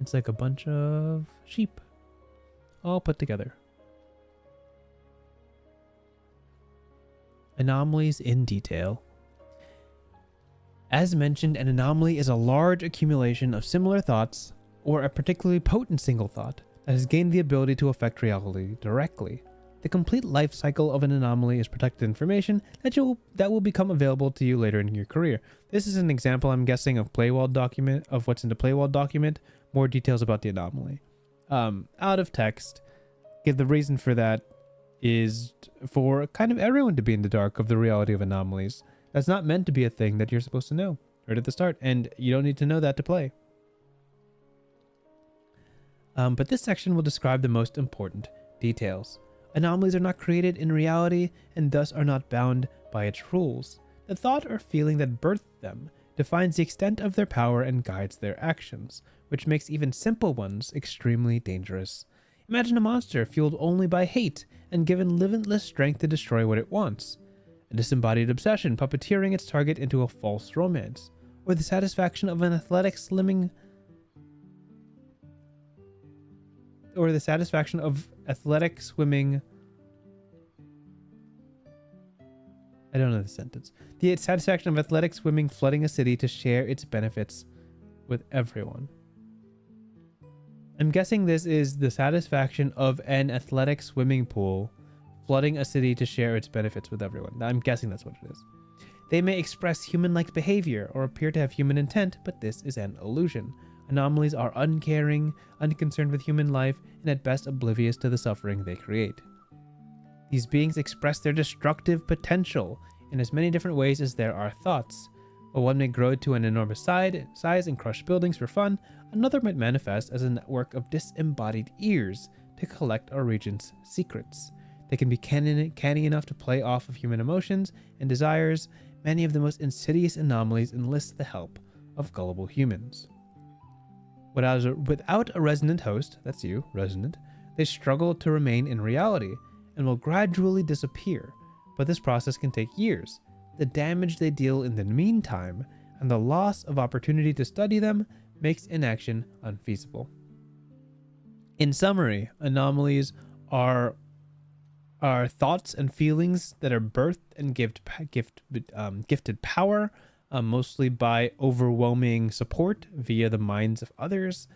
It's like a bunch of sheep all put together. Anomalies in detail. As mentioned, an anomaly is a large accumulation of similar thoughts or a particularly potent single thought that has gained the ability to affect reality directly. The complete life cycle of an anomaly is protected information that will become available to you later in your career. This is an example, I'm guessing, of Playwall document, of what's in the Playwall document. More details about the anomaly. Out of text. The reason for that is for kind of everyone to be in the dark of the reality of anomalies. That's not meant to be a thing that you're supposed to know right at the start, and you don't need to know that to play. But this section will describe the most important details. Anomalies are not created in reality and thus are not bound by its rules. The thought or feeling that birthed them defines the extent of their power and guides their actions, which makes even simple ones extremely dangerous. Imagine a monster fueled only by hate and given limitless strength to destroy what it wants. A disembodied obsession puppeteering its target into a false romance, or the satisfaction of athletic swimming. I don't know the sentence. The satisfaction of athletic swimming flooding a city to share its benefits with everyone. I'm guessing this is the satisfaction of an athletic swimming pool flooding a city to share its benefits with everyone. I'm guessing that's what it is. They may express human-like behavior or appear to have human intent, but this is an illusion. Anomalies are uncaring, unconcerned with human life, and at best oblivious to the suffering they create. These beings express their destructive potential in as many different ways as there are thoughts. While one may grow to an enormous size and crush buildings for fun, another might manifest as a network of disembodied ears to collect our region's secrets. They can be canny enough to play off of human emotions and desires. Many of the most insidious anomalies enlist the help of gullible humans. Without a resonant host, that's you, resonant, they struggle to remain in reality and will gradually disappear, but this process can take years. The damage they deal in the meantime and the loss of opportunity to study them makes inaction unfeasible. In summary, anomalies are thoughts and feelings that are birthed and gifted power, mostly by overwhelming support via the minds of others.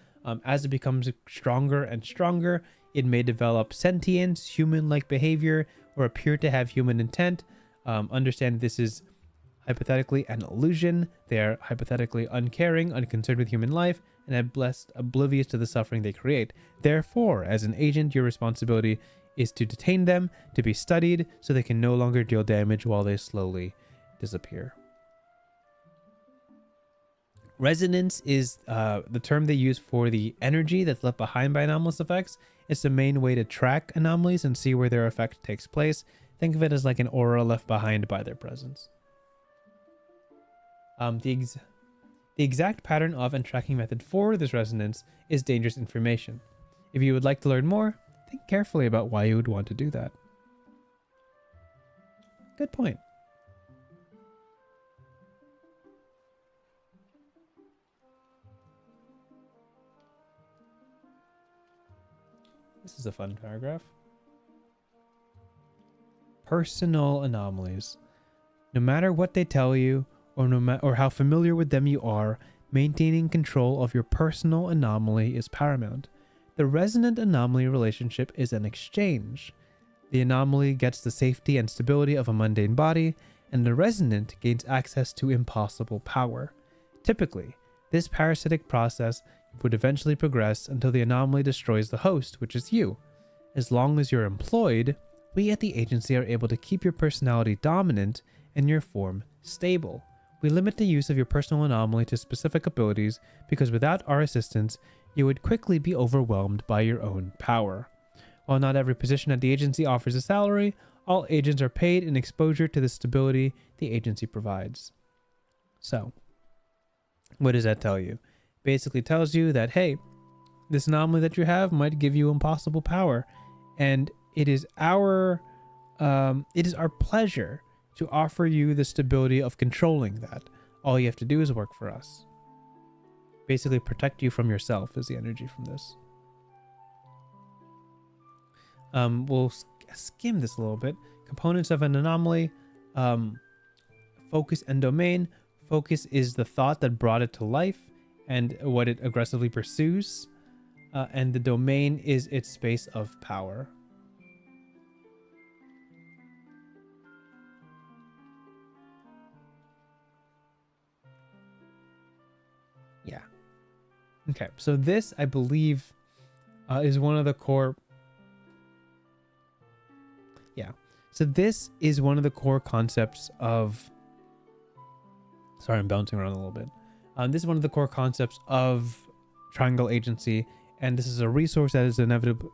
As it becomes stronger and stronger, it may develop sentience, human-like behavior, or appear to have human intent. Understand this is hypothetically an illusion. They are hypothetically uncaring, unconcerned with human life, and at best oblivious to the suffering they create. Therefore, as an agent, your responsibility is to detain them, to be studied, so they can no longer deal damage while they slowly disappear. Resonance is the term they use for the energy that's left behind by anomalous effects. It's the main way to track anomalies and see where their effect takes place. Think of it as like an aura left behind by their presence. The exact pattern of and tracking method for this resonance is dangerous information. If you would like to learn more, think carefully about why you would want to do that. Good point. This is a fun paragraph. Personal anomalies. No matter what they tell you, or how familiar with them you are, maintaining control of your personal anomaly is paramount. The resonant anomaly relationship is an exchange. The anomaly gets the safety and stability of a mundane body, and the resonant gains access to impossible power. Typically, this parasitic process would eventually progress until the anomaly destroys the host, which is you. As long as you're employed, we at the agency are able to keep your personality dominant and your form stable. We limit the use of your personal anomaly to specific abilities because without our assistance, you would quickly be overwhelmed by your own power. While not every position at the agency offers a salary, all agents are paid in exposure to the stability the agency provides. So, what does that tell you? Basically tells you that, hey, this anomaly that you have might give you impossible power, and it is our pleasure to offer you the stability of controlling that. All you have to do is work for us. Basically protect you from yourself is the energy from this. We'll skim this a little bit. Components of an anomaly. Focus and domain. Focus is the thought that brought it to life and what it aggressively pursues. And the domain is its space of power. Yeah. Okay, so this, I believe, is one of the core... Yeah. So this is one of the core concepts of... Sorry, I'm bouncing around a little bit. This is one of the core concepts of Triangle Agency, and this is a resource that is inevitably,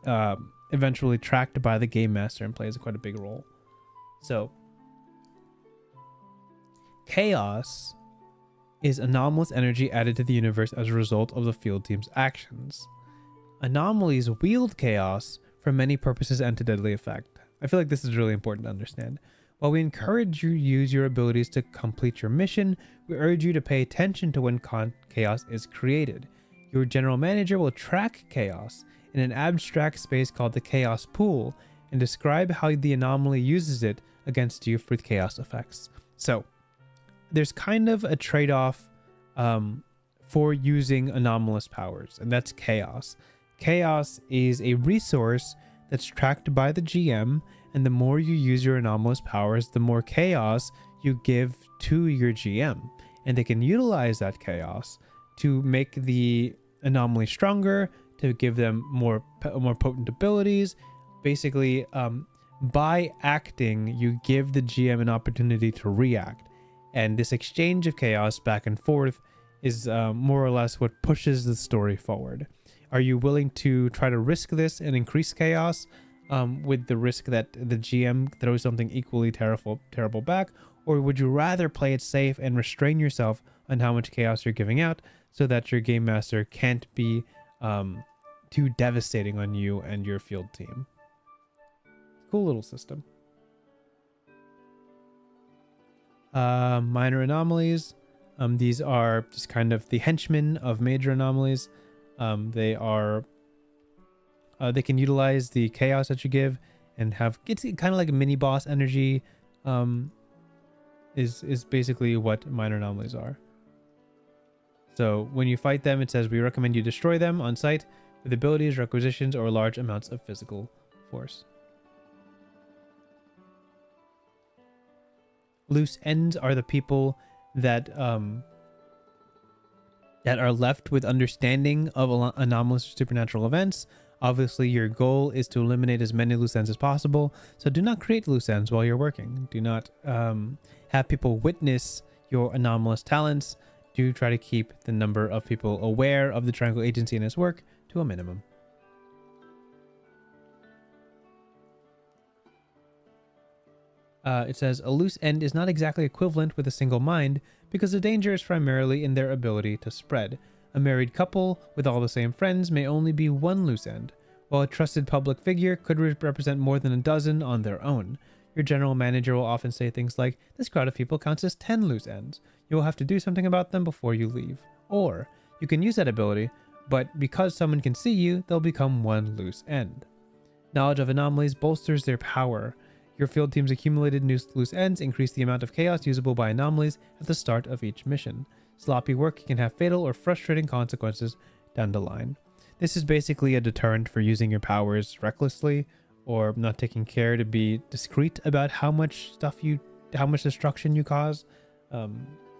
eventually tracked by the Game Master and plays quite a big role. So, chaos is anomalous energy added to the universe as a result of the field team's actions. Anomalies wield chaos for many purposes and to deadly effect. I feel like this is really important to understand. While we encourage you to use your abilities to complete your mission, we urge you to pay attention to when chaos is created. Your general manager will track chaos in an abstract space called the chaos pool and describe how the anomaly uses it against you for chaos effects. So, there's kind of a trade-off for using anomalous powers, and that's chaos. Chaos is a resource that's tracked by the GM, and the more you use your anomalous powers, the more chaos you give to your GM. And they can utilize that chaos to make the anomaly stronger, to give them more potent abilities. Basically, by acting, you give the GM an opportunity to react. And this exchange of chaos back and forth is more or less what pushes the story forward. Are you willing to try to risk this and increase chaos with the risk that the GM throws something equally terrible back? Or would you rather play it safe and restrain yourself on how much chaos you're giving out so that your game master can't be too devastating on you and your field team? Cool little system. Minor anomalies. These are just kind of the henchmen of major anomalies. They can utilize the chaos that you give and have, it's kind of like a mini boss energy. Is basically what minor anomalies are. So when you fight them, it says we recommend you destroy them on sight with abilities, requisitions, or large amounts of physical force. Loose ends are the people that that are left with understanding of anomalous or supernatural events. Obviously, your goal is to eliminate as many loose ends as possible, so do not create loose ends while you're working. Do not have people witness your anomalous talents. Do try to keep the number of people aware of the Triangle Agency and its work to a minimum. It says, a loose end is not exactly equivalent with a single mind because the danger is primarily in their ability to spread. A married couple with all the same friends may only be one loose end, while a trusted public figure could represent more than a dozen on their own. Your general manager will often say things like, this crowd of people counts as 10 loose ends. You will have to do something about them before you leave. Or, you can use that ability, but because someone can see you, they'll become one loose end. Knowledge of anomalies bolsters their power. Your field team's accumulated loose ends increase the amount of chaos usable by anomalies at the start of each mission. Sloppy work can have fatal or frustrating consequences down the line. This is basically a deterrent for using your powers recklessly or not taking care to be discreet about how much destruction you cause.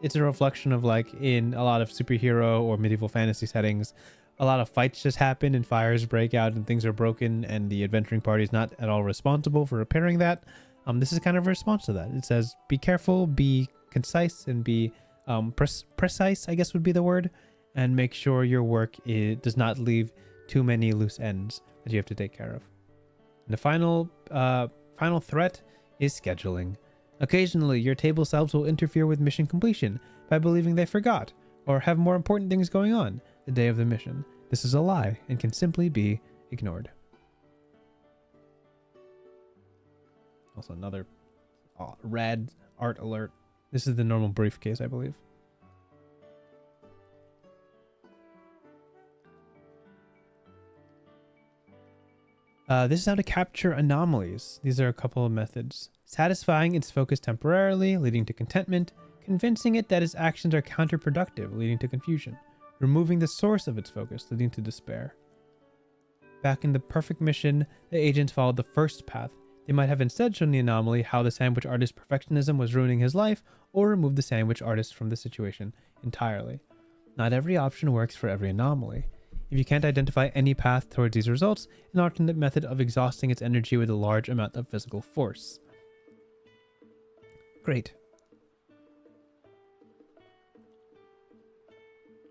It's a reflection of, like, in a lot of superhero or medieval fantasy settings, a lot of fights just happen and fires break out and things are broken and the adventuring party is not at all responsible for repairing that. This is kind of a response to that. It says, be careful, be concise, and be precise, I guess would be the word, and make sure your work does not leave too many loose ends that you have to take care of. And the final threat is scheduling. Occasionally, your table selves will interfere with mission completion by believing they forgot or have more important things going on the day of the mission. This is a lie and can simply be ignored. Also another rad art alert. This is the normal briefcase, I believe. This is how to capture anomalies. These are a couple of methods. Satisfying its focus temporarily, leading to contentment. Convincing it that its actions are counterproductive, leading to confusion. Removing the source of its focus, leading to despair. Back in the perfect mission, the agents followed the first path. They might have instead shown the anomaly how the sandwich artist's perfectionism was ruining his life, or removed the sandwich artist from the situation entirely. Not every option works for every anomaly. If you can't identify any path towards these results, an alternate method of exhausting its energy with a large amount of physical force. Great.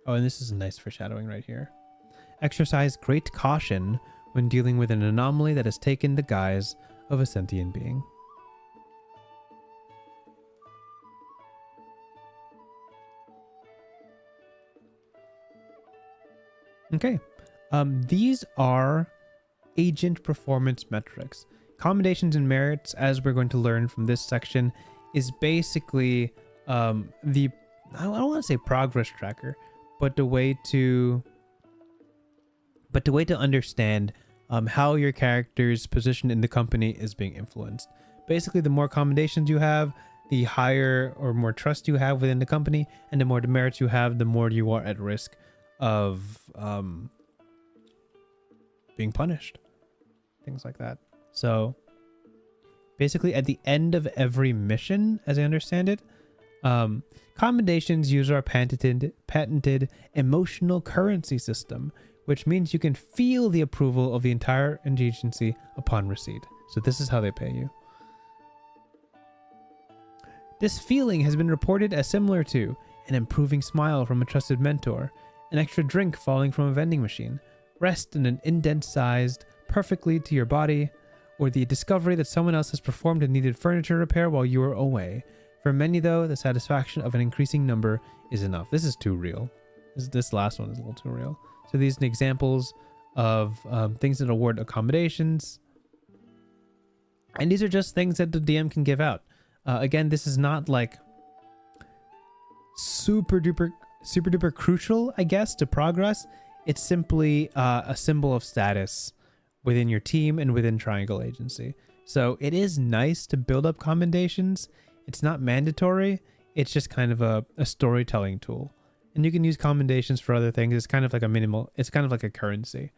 Oh, and this is a nice foreshadowing right here. Exercise great caution when dealing with an anomaly that has taken the guise of a sentient being. Okay. These are agent performance metrics. Commendations and merits, as we're going to learn from this section, is basically I don't want to say progress tracker, but the way to understand how your character's position in the company is being influenced. Basically, the more commendations you have, the higher or more trust you have within the company, and the more demerits you have, the more you are at risk of being punished. Things like that. So basically, at the end of every mission, as I understand it, commendations use our patented emotional currency system, which means you can feel the approval of the entire agency upon receipt. So this is how they pay you. This feeling has been reported as similar to an improving smile from a trusted mentor, an extra drink falling from a vending machine, rest in an indent sized perfectly to your body, or the discovery that someone else has performed a needed furniture repair while you are away. For many, though, the satisfaction of an increasing number is enough. This is too real. This last one is a little too real. So these are examples of things that award accommodations. And these are just things that the DM can give out. Again, this is not like super duper crucial, I guess, to progress. It's simply a symbol of status within your team and within Triangle Agency. So it is nice to build up commendations. It's not mandatory. It's just kind of a storytelling tool. And you can use commendations for other things. It's kind of like it's kind of like a currency.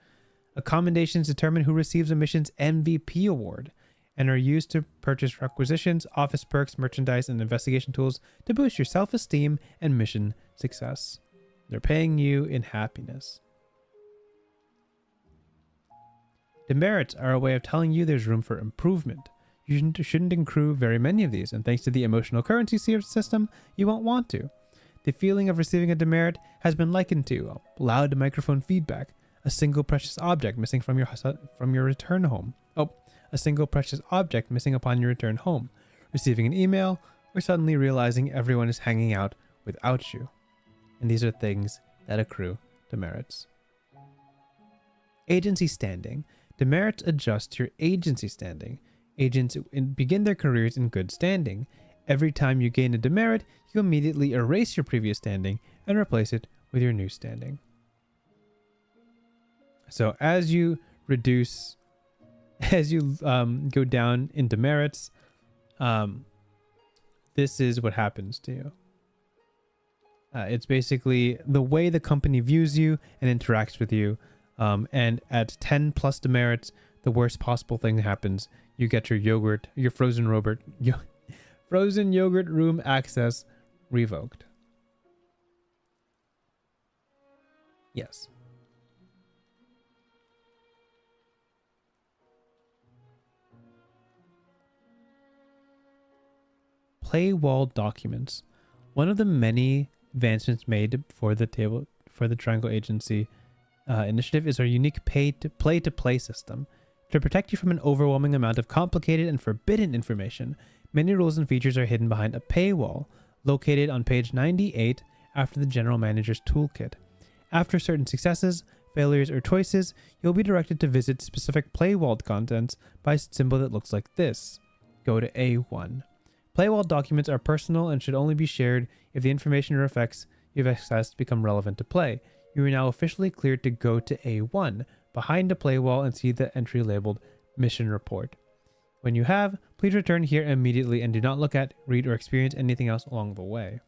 Commendations determine who receives a mission's MVP award. and are used to purchase requisitions, office perks, merchandise, and investigation tools to boost your self-esteem and mission success. They're paying you in happiness. Demerits are a way of telling you there's room for improvement. You shouldn't accrue very many of these, and thanks to the emotional currency system, you won't want to. The feeling of receiving a demerit has been likened to loud microphone feedback, a single precious object missing from your return home. A single precious object missing upon your return home, receiving an email, or suddenly realizing everyone is hanging out without you. And these are things that accrue demerits. Agency standing. Demerits adjust your agency standing. Agents begin their careers in good standing. Every time you gain a demerit, you immediately erase your previous standing and replace it with your new standing. So as you reduce, as you go down in demerits, this is what happens to you. It's basically the way the company views you and interacts with you. And at 10 plus demerits, the worst possible thing happens. You get your frozen yogurt room access revoked. Yes. Playwall documents. One of the many advancements made for the Triangle Agency initiative is our unique play-to-play system. To protect you from an overwhelming amount of complicated and forbidden information, many rules and features are hidden behind a paywall, located on page 98 after the General Manager's Toolkit. After certain successes, failures, or choices, you'll be directed to visit specific playwall contents by a symbol that looks like this. Go to A1. Playwall documents are personal and should only be shared if the information or effects you've accessed become relevant to play. You are now officially cleared to go to A1, behind a playwall, and see the entry labeled Mission Report. When you have, please return here immediately and do not look at, read, or experience anything else along the way.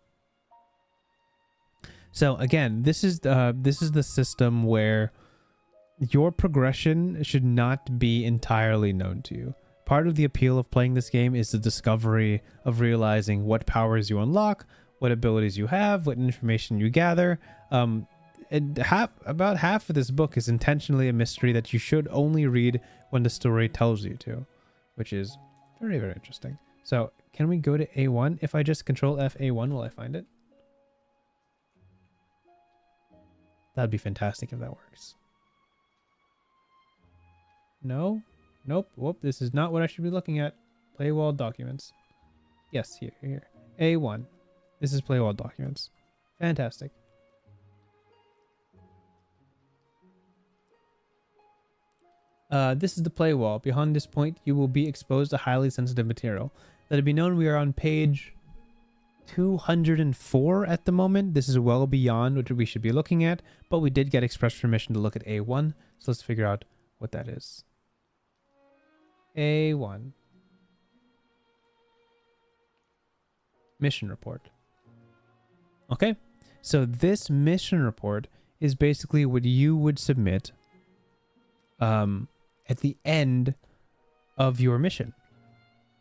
So again, this is the system where your progression should not be entirely known to you. Part of the appeal of playing this game is the discovery of realizing what powers you unlock, what abilities you have, what information you gather. About half of this book is intentionally a mystery that you should only read when the story tells you to, which is very, very interesting. So can we go to A1? If I just control F A1, will I find it? That'd be fantastic if that works. No? Nope. Whoop, this is not what I should be looking at. Playwall documents. Yes, here. A1. This is Playwall documents. Fantastic. This is the Playwall. Beyond this point, you will be exposed to highly sensitive material. Let it be known we are on page 204 at the moment. This is well beyond what we should be looking at, but we did get express permission to look at A1, so let's figure out what that is. A1. Mission report. Okay, so this mission report is basically what you would submit at the end of your mission.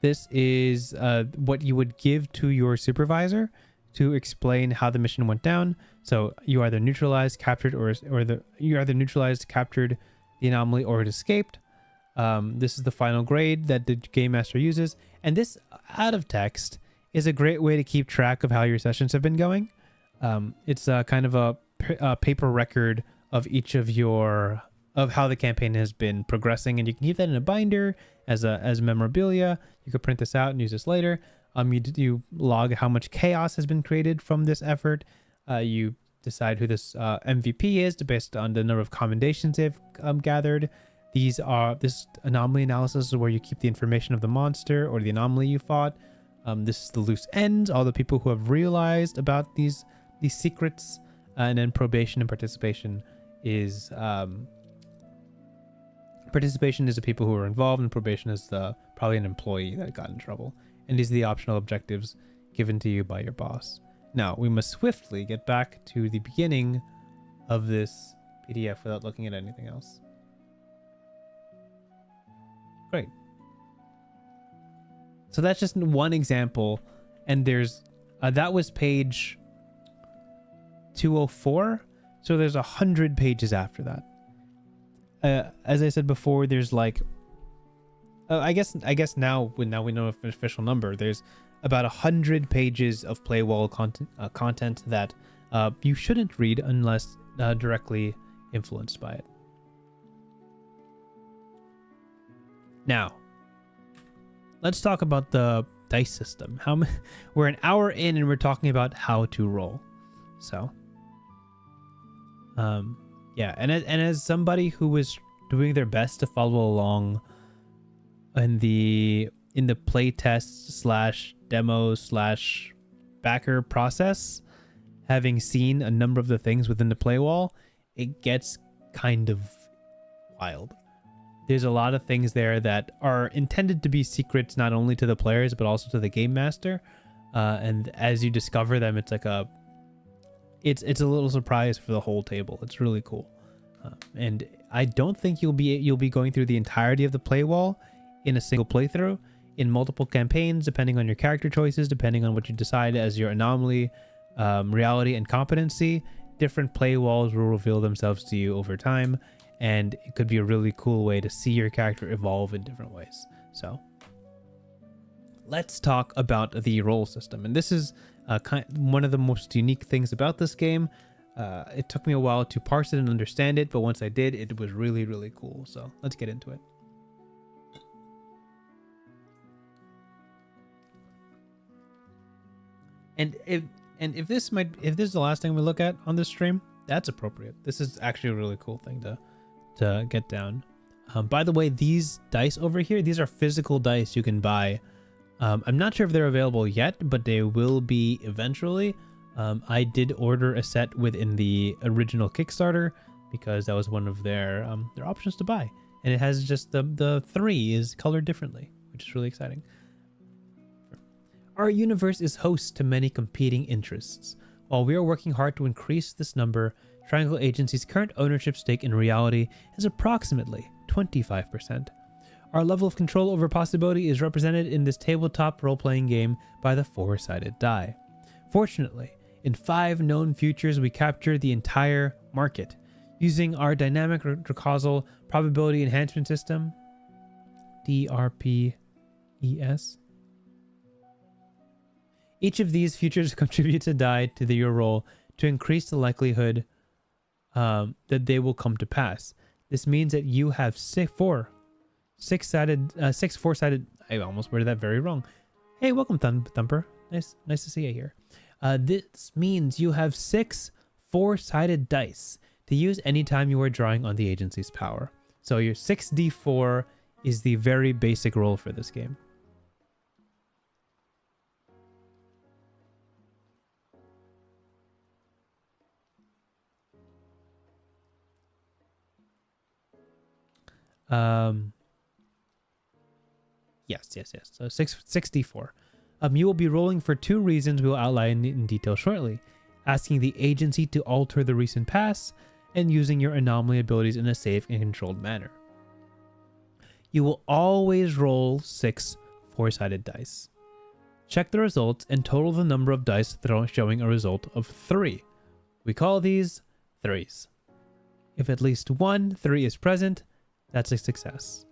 This is what you would give to your supervisor to explain how the mission went down. So you either neutralized, captured, you either neutralized, captured the anomaly, or it escaped. This is the final grade that the game master uses, and this out of text is a great way to keep track of how your sessions have been going. It's kind of a paper record of each of how the campaign has been progressing, and you can keep that in a binder as memorabilia. You could print this out and use this later. You log how much chaos has been created from this effort. You decide who this MVP is based on the number of commendations they've gathered. This anomaly analysis is where you keep the information of the monster or the anomaly you fought. This is the loose ends, all the people who have realized about these secrets, and then probation and participation is the people who are involved, and probation is probably an employee that got in trouble. And these are the optional objectives given to you by your boss. Now, we must swiftly get back to the beginning of this PDF without looking at anything else. Great. So that's just one example, and there's that was page 204. So there's 100 pages after that. As I said before, there's like, I guess now we know an official number. There's about 100 pages of Playwall content that you shouldn't read unless directly influenced by it. Now, let's talk about the dice system. We're an hour in and we're talking about how to roll. So, yeah, and as somebody who was doing their best to follow along in the playtest / demo / backer process, having seen a number of the things within the Playwall, it gets kind of wild. There's a lot of things there that are intended to be secrets, not only to the players, but also to the game master. And as you discover them, it's like it's a little surprise for the whole table. It's really cool. And I don't think you'll be going through the entirety of the Playwall in a single playthrough, in multiple campaigns, depending on your character choices, depending on what you decide as your anomaly, reality, and competency. Different Playwalls will reveal themselves to you over time, and it could be a really cool way to see your character evolve in different ways. So let's talk about the roll system. And this is one of the most unique things about this game. It took me a while to parse it and understand it, but once I did, it was really, really cool. So let's get into it. And if this is the last thing we look at on this stream, that's appropriate. This is actually a really cool thing to get down. By the way, these dice over here, these are physical dice you can buy. I'm not sure if they're available yet, but they will be eventually. I did order a set within the original Kickstarter because that was one of their options to buy, and it has just the 3 is colored differently, which is really exciting. Our universe is host to many competing interests. While we are working hard to increase this number, Triangle Agency's current ownership stake in reality is approximately 25%. Our level of control over possibility is represented in this tabletop role-playing game by the 4-sided die. Fortunately, in 5 known futures, we capture the entire market. Using our dynamic causal probability enhancement system, DRPES. Each of these futures contributes a die to your roll to increase the likelihood that they will come to pass. This means that you have 6 4-sided. I almost worded that very wrong. Hey, welcome, Thumper. Nice to see you here. This means you have 6 4-sided dice to use anytime you are drawing on the agency's power. So your 6d4 is the very basic roll for this game. Yes. So 64. You will be rolling for 2 reasons we will outline in detail shortly. Asking the agency to alter the recent past, and using your anomaly abilities in a safe and controlled manner. You will always roll 6 4-sided dice. Check the results and total the number of dice showing a result of 3. We call these 3s. If at least 1 3 is present, that's a success.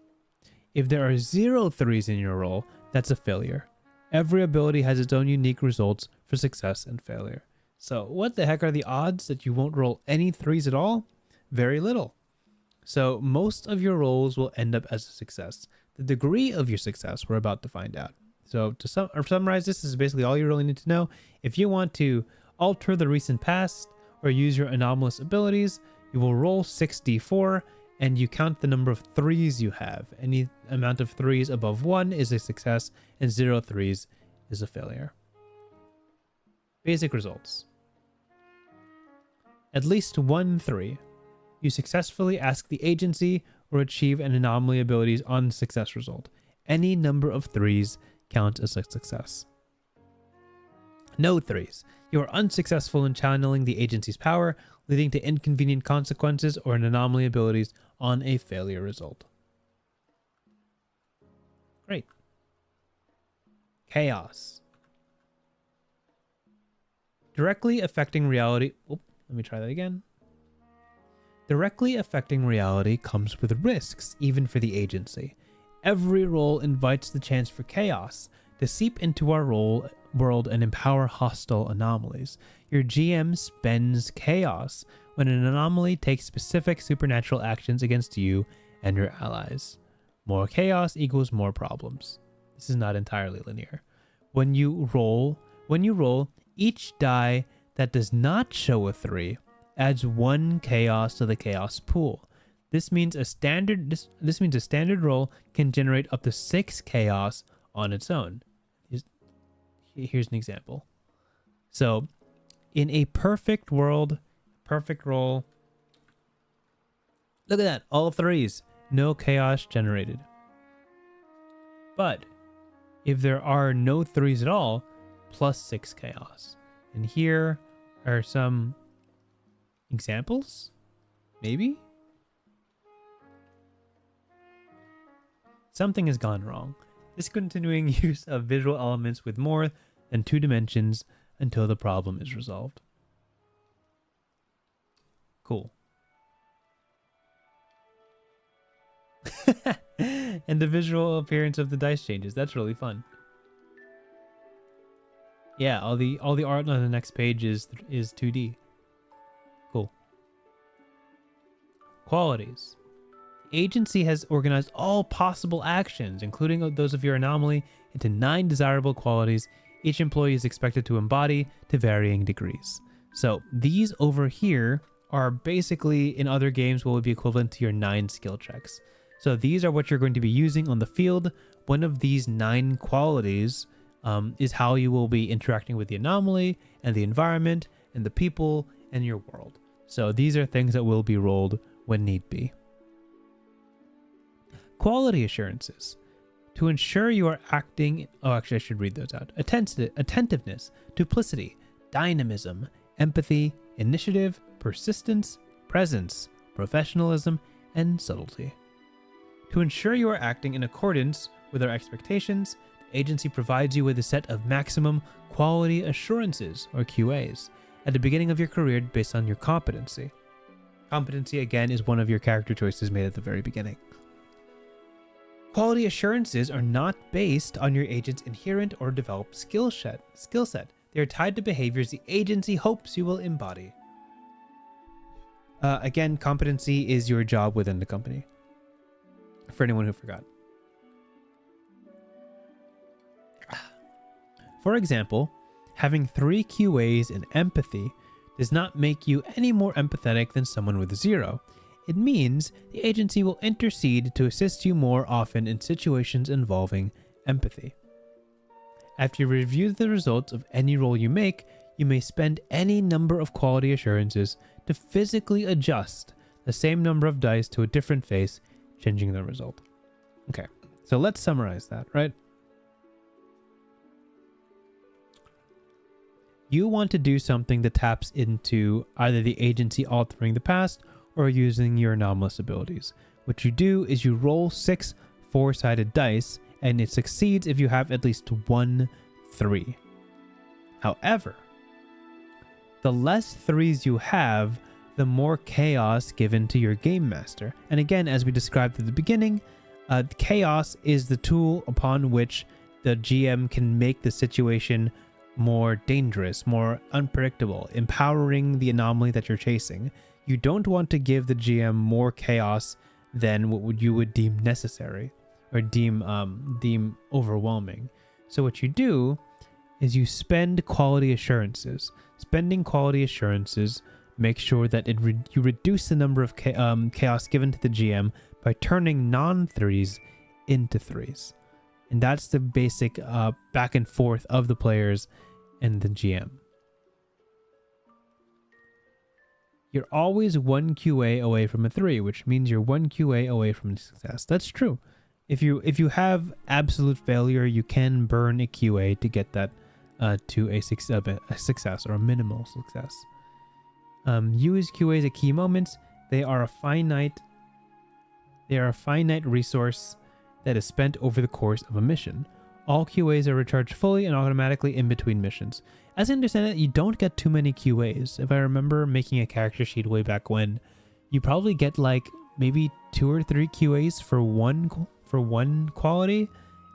If there are 0 3s in your roll, that's a failure. Every ability has its own unique results for success and failure. So what the heck are the odds that you won't roll any 3s at all? Very little. So most of your rolls will end up as a success. The degree of your success we're about to find out. So to summarize, this is basically all you really need to know. If you want to alter the recent past or use your anomalous abilities, you will roll 6d4 and you count the number of 3s you have. Any amount of 3s above 1 is a success, and 0 3s is a failure. Basic results. At least 1 3. You successfully ask the agency or achieve an anomaly abilities on success result. Any number of 3s counts as a success. No 3s. You are unsuccessful in channeling the agency's power, leading to inconvenient consequences or an anomaly abilities on a failure result. Great. Chaos. Directly affecting reality. Oh, let me try that again. Directly affecting reality comes with risks, even for the agency. Every role invites the chance for chaos to seep into our world and empower hostile anomalies. Your GM spends chaos when an anomaly takes specific supernatural actions against you and your allies. More chaos equals more problems. This is not entirely linear. When you roll, each die that does not show a 3 adds 1 chaos to the chaos pool. This means a standard roll can generate up to 6 chaos on its own. Here's an example. So, in a perfect world, perfect roll, look at that, all 3s, no chaos generated. But if there are no 3s at all, plus 6 chaos. And here are some examples, maybe? Something has gone wrong. Discontinuing use of visual elements with more than 2 dimensions until the problem is resolved. Cool. And the visual appearance of the dice changes. That's really fun. Yeah, all the art on the next page is 2D. Cool. Qualities. Agency has organized all possible actions, including those of your anomaly, into 9 desirable qualities each employee is expected to embody to varying degrees. So these over here are basically, in other games, what would be equivalent to your 9 skill checks. So these are what you're going to be using on the field. One of these 9 qualities is how you will be interacting with the anomaly and the environment and the people and your world. So these are things that will be rolled when need be. Quality assurances. To ensure you are acting... Oh, actually, I should read those out. Attentiveness, duplicity, dynamism, empathy, initiative, persistence, presence, professionalism, and subtlety. To ensure you are acting in accordance with our expectations, the agency provides you with a set of maximum quality assurances, or QAs, at the beginning of your career based on your competency. Competency, again, is one of your character choices made at the very beginning. Quality assurances are not based on your agent's inherent or developed skill set. They are tied to behaviors the agency hopes you will embody. Again, competency is your job within the company. For anyone who forgot. For example, having 3 QAs in empathy does not make you any more empathetic than someone with 0. It means the agency will intercede to assist you more often in situations involving empathy. After you review the results of any roll you make, you may spend any number of quality assurances to physically adjust the same number of dice to a different face, changing the result. Okay, so let's summarize that, right? You want to do something that taps into either the agency altering the past or using your anomalous abilities. What you do is you roll 6 4-sided dice, and it succeeds if you have at least 1 3. However, the less 3s you have, the more chaos given to your game master. And again, as we described at the beginning, chaos is the tool upon which the GM can make the situation more dangerous, more unpredictable, empowering the anomaly that you're chasing. You don't want to give the GM more chaos than what you would deem necessary or deem overwhelming. So what you do is you spend quality assurances. Spending quality assurances makes sure that you reduce the number of chaos given to the GM by turning non-3s into 3s. And that's the basic back and forth of the players and the GM. You're always 1 QA away from a 3, which means you're 1 QA away from success. That's true. If you have absolute failure, you can burn a QA to get that to a success or a minimal success. Use QAs at key moments. They are a finite resource that is spent over the course of a mission. All QAs are recharged fully and automatically in between missions. As I understand it, you don't get too many QAs. If I remember making a character sheet way back when, you probably get like maybe 2 or 3 QAs for one quality,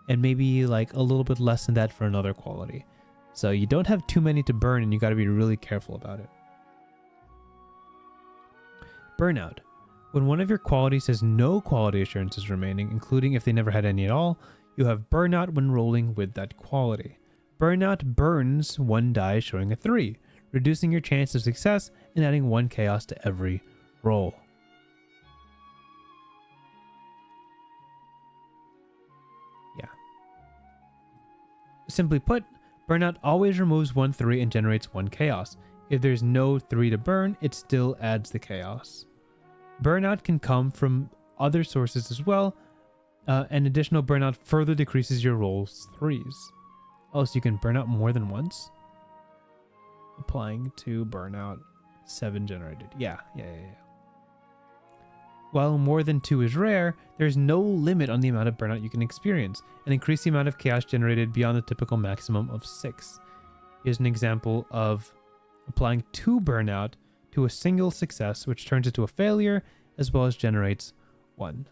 and maybe like a little bit less than that for another quality. So you don't have too many to burn, and you got to be really careful about it. Burnout. When one of your qualities has no quality assurances remaining, including if they never had any at all, you have burnout when rolling with that quality. Burnout burns 1 die showing a 3, reducing your chance of success and adding 1 chaos to every roll. Yeah. Simply put, burnout always removes 1 3 and generates 1 chaos. If there's no 3 to burn, it still adds the chaos. Burnout can come from other sources as well. An additional burnout further decreases your roll's 3s. Oh, so you can burn out more than once? Applying to burnout 7 generated. Yeah. While more than 2 is rare, there's no limit on the amount of burnout you can experience, and increase the amount of chaos generated beyond the typical maximum of 6. Here's an example of applying 2 burnout to a single success, which turns into a failure, as well as generates 1.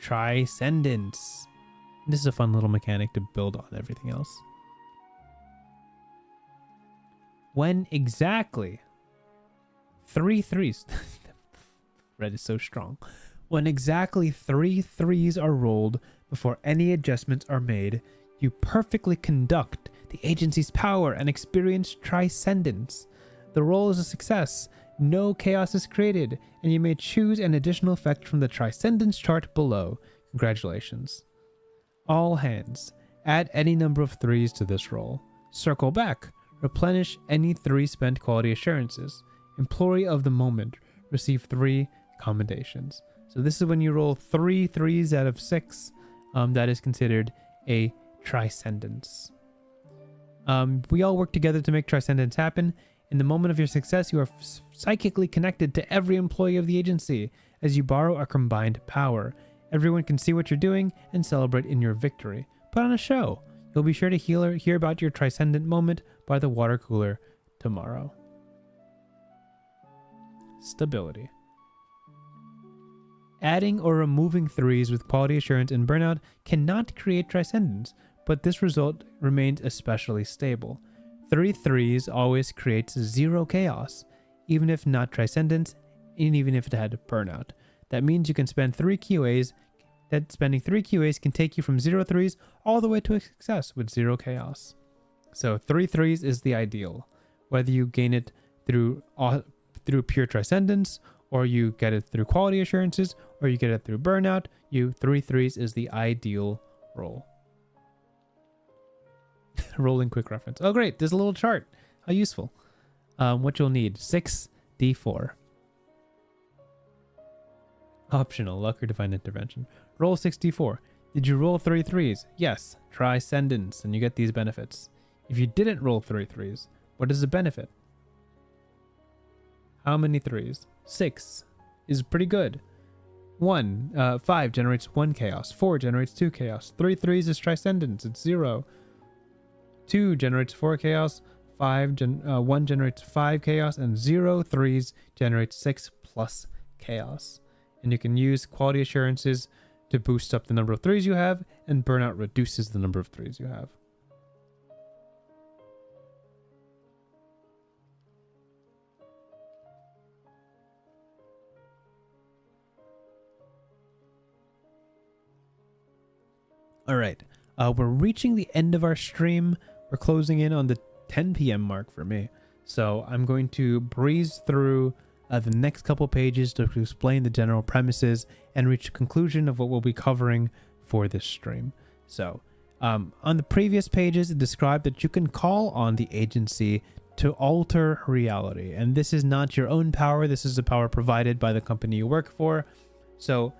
Transcendence. This is a fun little mechanic to build on everything else. When exactly 3 3s red is so strong. When exactly 3 3s are rolled before any adjustments are made, you perfectly conduct the agency's power and experience transcendence. The roll is a success. No chaos is created, and you may choose an additional effect from the transcendence chart below. Congratulations. All hands. Add any number of 3s to this roll. Circle back. Replenish any 3 spent quality assurances. Employee of the moment. Receive 3 commendations. So this is when you roll 3 3s out of 6. That is considered a transcendence. We all work together to make transcendence happen. In the moment of your success, you are psychically connected to every employee of the agency as you borrow a combined power. Everyone can see what you're doing and celebrate in your victory. Put on a show. You'll be sure to hear about your transcendent moment by the water cooler tomorrow. Stability. Adding or removing 3s with quality assurance and burnout cannot create transcendence, but this result remains especially stable. 3 3s always creates 0 chaos, even if not transcendence, and even if it had burnout. That means you can spend 3 QAs, that spending 3 QAs can take you from 0 3s all the way to a success with 0 chaos. So 3 3s is the ideal. Whether you gain it through pure transcendence, or you get it through quality assurances, or you get it through burnout, 3 3s is the ideal roll. Rolling quick reference. Oh great, there's a little chart. How useful. What you'll need, 6d4. Optional, luck or divine intervention. Roll 6d4. Did you roll 3 3s? Yes. Transcendence, and you get these benefits. If you didn't roll 3 3s, what is the benefit? How many 3s? 6 is pretty good. 5 generates 1 chaos. 4 generates 2 chaos. 3 3s is transcendence, it's 0. 2 generates 4 chaos. 1 generates 5 chaos, and 0 3s generates 6 plus chaos. And you can use quality assurances to boost up the number of 3s you have, and burnout reduces the number of 3s you have. All right, we're reaching the end of our stream. We're closing in on the 10 p.m. mark for me. So I'm going to breeze through the next couple pages to explain the general premises and reach a conclusion of what we'll be covering for this stream. So on the previous pages, it described that you can call on the agency to alter reality. And this is not your own power. This is a power provided by the company you work for. So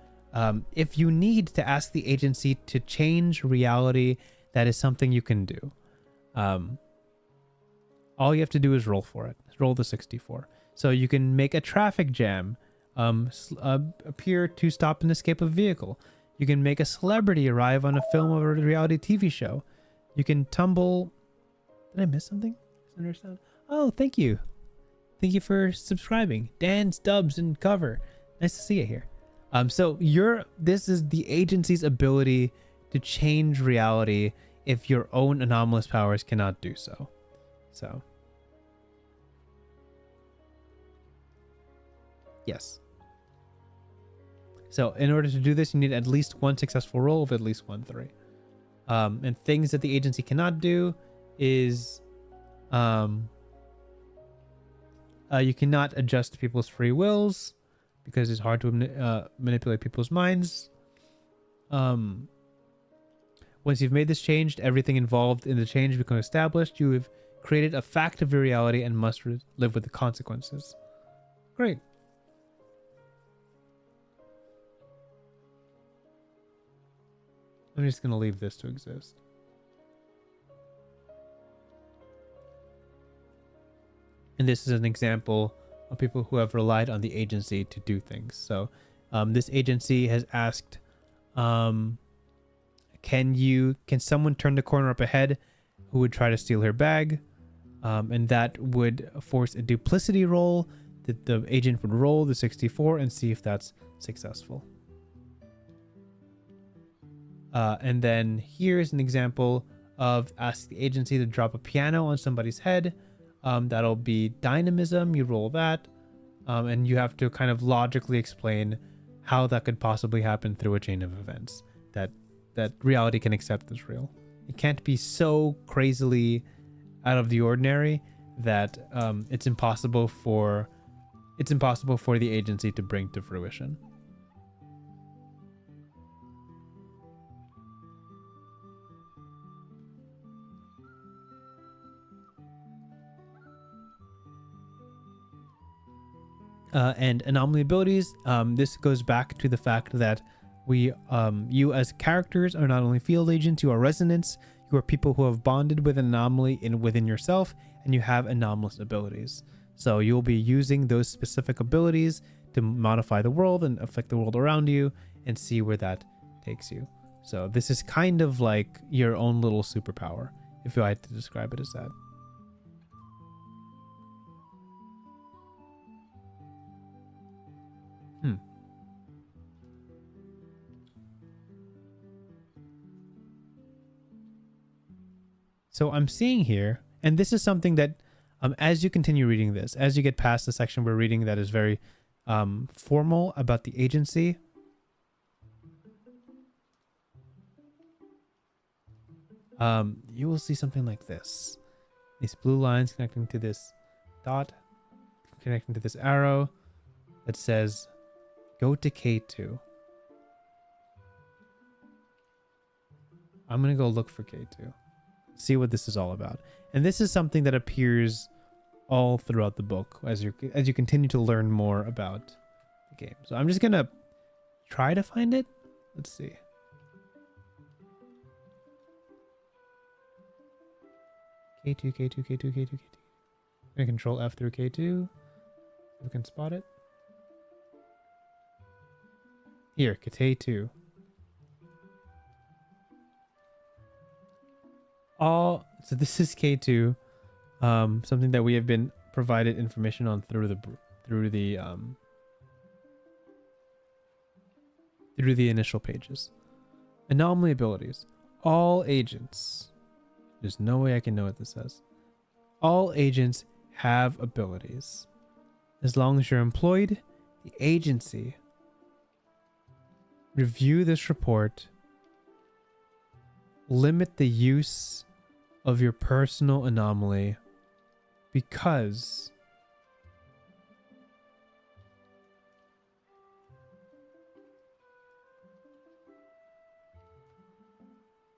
if you need to ask the agency to change reality, that is something you can do. All you have to do is roll for it. Roll the 64. So you can make a traffic jam appear to stop and escape a vehicle. You can make a celebrity arrive on a film or a reality TV show. You can tumble. Did I miss something? Understand? Oh, thank you. Thank you for subscribing. Dan's Dubs and Cover. Nice to see you here. So this is the agency's ability to change reality if your own anomalous powers cannot do so. So yes. So in order to do this, you need at least one successful roll of at least 1/3. And things that the agency cannot do is you cannot adjust people's free wills because it's hard to manipulate people's minds. Once you've made this change, everything involved in the change becomes established. You have created a fact of your reality and must live with the consequences. Great. I'm just going to leave this to exist. And this is an example of people who have relied on the agency to do things. So this agency has asked, can someone turn the corner up ahead who would try to steal her bag? And that would force a duplicity roll that the agent would roll the 64 and see if that's successful. And then here's an example of ask the agency to drop a piano on somebody's head. That'll be dynamism. You roll that. And you have to kind of logically explain how that could possibly happen through a chain of events that reality can accept as real. It can't be so crazily out of the ordinary that it's impossible for the agency to bring to fruition. And anomaly abilities, this goes back to the fact that you as characters are not only field agents, you are resonants. You are people who have bonded with an anomaly within yourself, and you have anomalous abilities. So you'll be using those specific abilities to modify the world and affect the world around you and see where that takes you. So this is kind of like your own little superpower, if I had to describe it as that. So I'm seeing here, and this is something that as you continue reading this, as you get past the section we're reading that is very formal about the agency, you will see something like this. These blue lines connecting to this dot, connecting to this arrow that says, go to K2. I'm going to go look for K2. See what this is all about. And this is something that appears all throughout the book as you continue to learn more about the game. So I'm just gonna try to find it. Let's see. K2, K2, K2, K2, K2. I'm gonna control F through K2. If we can spot it. Here, K2. So this is K2, something that we have been provided information on through the initial pages. Anomaly abilities. All agents. There's no way I can know what this says. All agents have abilities. As long as you're employed, the agency. Review this report. Limit the use of your personal anomaly because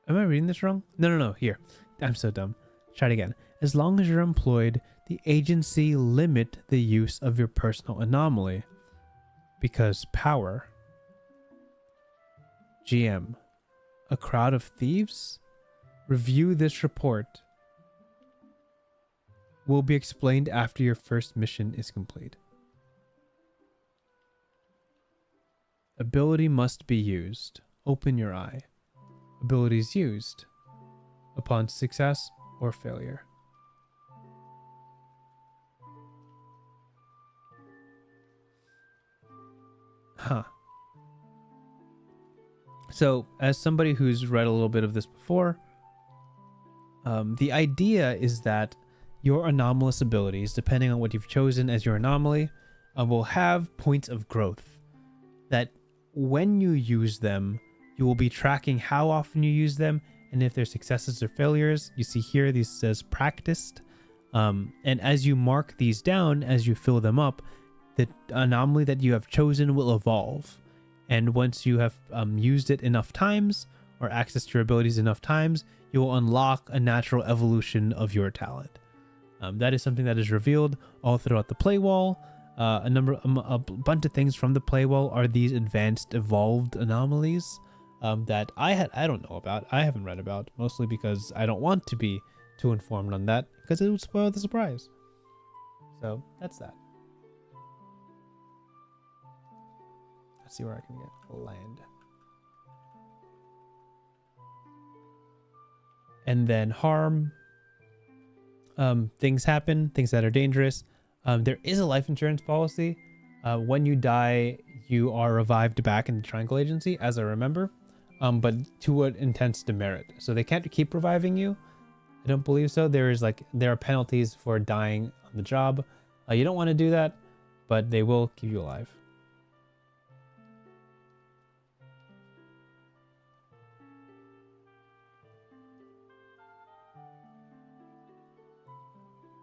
am I reading this wrong? No. Here. I'm so dumb. Try it again. As long as you're employed, the agency limit the use of your personal anomaly because power. GM. A crowd of thieves? Review this report. Will be explained after your first mission is complete. Ability must be used. Open your eye. Abilities used upon success or failure. Huh. So, as somebody who's read a little bit of this before, the idea is that your anomalous abilities, depending on what you've chosen as your anomaly, will have points of growth. That when you use them, you will be tracking how often you use them, and if they're successes or failures. You see here, this says practiced. And as you mark these down, as you fill them up, the anomaly that you have chosen will evolve. And once you have used it enough times, or accessed your abilities enough times, you will unlock a natural evolution of your talent. That is something that is revealed all throughout the Playwall. A bunch of things from the Playwall are these advanced evolved anomalies that I don't know about. I haven't read about, mostly because I don't want to be too informed on that, because it would spoil the surprise. So that's that. Let's see where I can get land. And then harm. Things happen, things that are dangerous. There is a life insurance policy. When you die, you are revived back in the Triangle Agency, as I remember, but to an intense demerit. So they can't keep reviving you. I don't believe so. There are penalties for dying on the job. You don't want to do that, but they will keep you alive.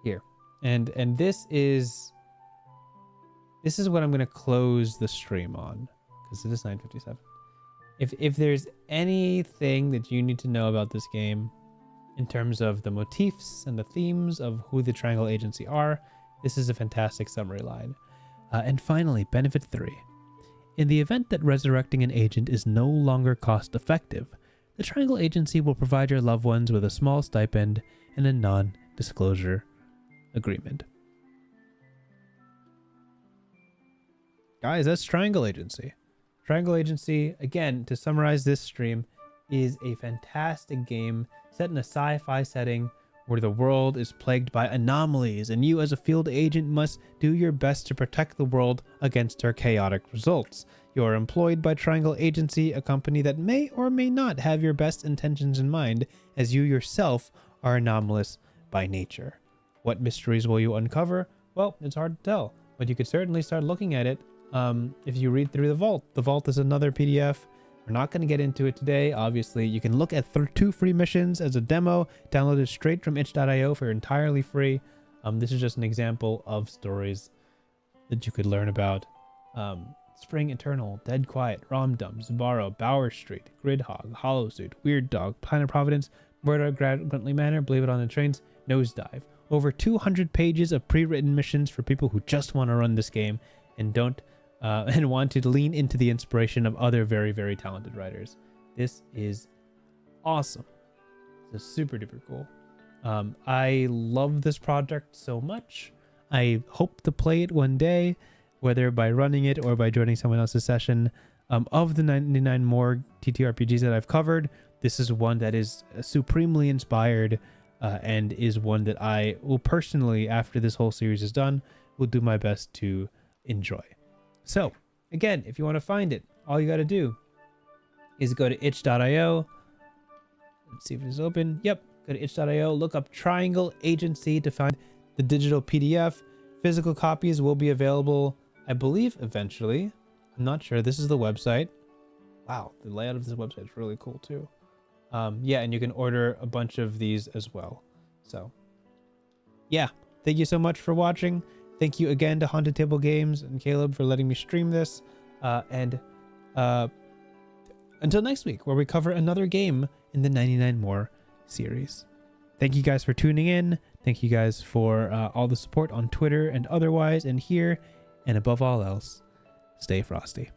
Here. And this is what I'm going to close the stream on, because it is 9:57. If there's anything that you need to know about this game in terms of the motifs and the themes of who the Triangle Agency are, this is a fantastic summary line. And finally, benefit 3. In the event that resurrecting an agent is no longer cost effective, the Triangle Agency will provide your loved ones with a small stipend and a non-disclosure agreement. Guys, that's Triangle Agency. Triangle Agency, again, to summarize this stream, is a fantastic game set in a sci-fi setting where the world is plagued by anomalies, and you as a field agent must do your best to protect the world against their chaotic results. You are employed by Triangle Agency, a company that may or may not have your best intentions in mind, as you yourself are anomalous by nature. What mysteries will you uncover? Well, it's hard to tell, but you could certainly start looking at it if you read through the Vault. The Vault is another PDF. We're not going to get into it today. Obviously, you can look at 2 free missions as a demo, downloaded straight from itch.io for entirely free. This is just an example of stories that you could learn about. Spring Eternal, Dead Quiet, Romdum, Zabaro, Bower Street, Gridhog, Hollowsuit, Weird Dog, Planet Providence, Murder at Gruntley Manor, Believe It on the Trains, Nosedive. Over 200 pages of pre-written missions for people who just want to run this game and don't and want to lean into the inspiration of other very, very talented writers. This is awesome. This is super duper cool. I love this project so much. I hope to play it one day, whether by running it or by joining someone else's session. Of the 99 more TTRPGs that I've covered, this is one that is supremely inspired and is one that I will personally, after this whole series is done, will do my best to enjoy. So, again, if you want to find it, all you got to do is go to itch.io. Let's see if it is open. Yep, go to itch.io, look up Triangle Agency to find the digital PDF. Physical copies will be available, I believe, eventually. I'm not sure. This is the website. Wow, the layout of this website is really cool too. Yeah, and you can order a bunch of these as well. So, yeah, thank you so much for watching. Thank you again to Haunted Table Games and Caleb for letting me stream this. And until next week, where we cover another game in the 99 More series. Thank you guys for tuning in. Thank you guys for all the support on Twitter and otherwise and here. And above all else, stay frosty.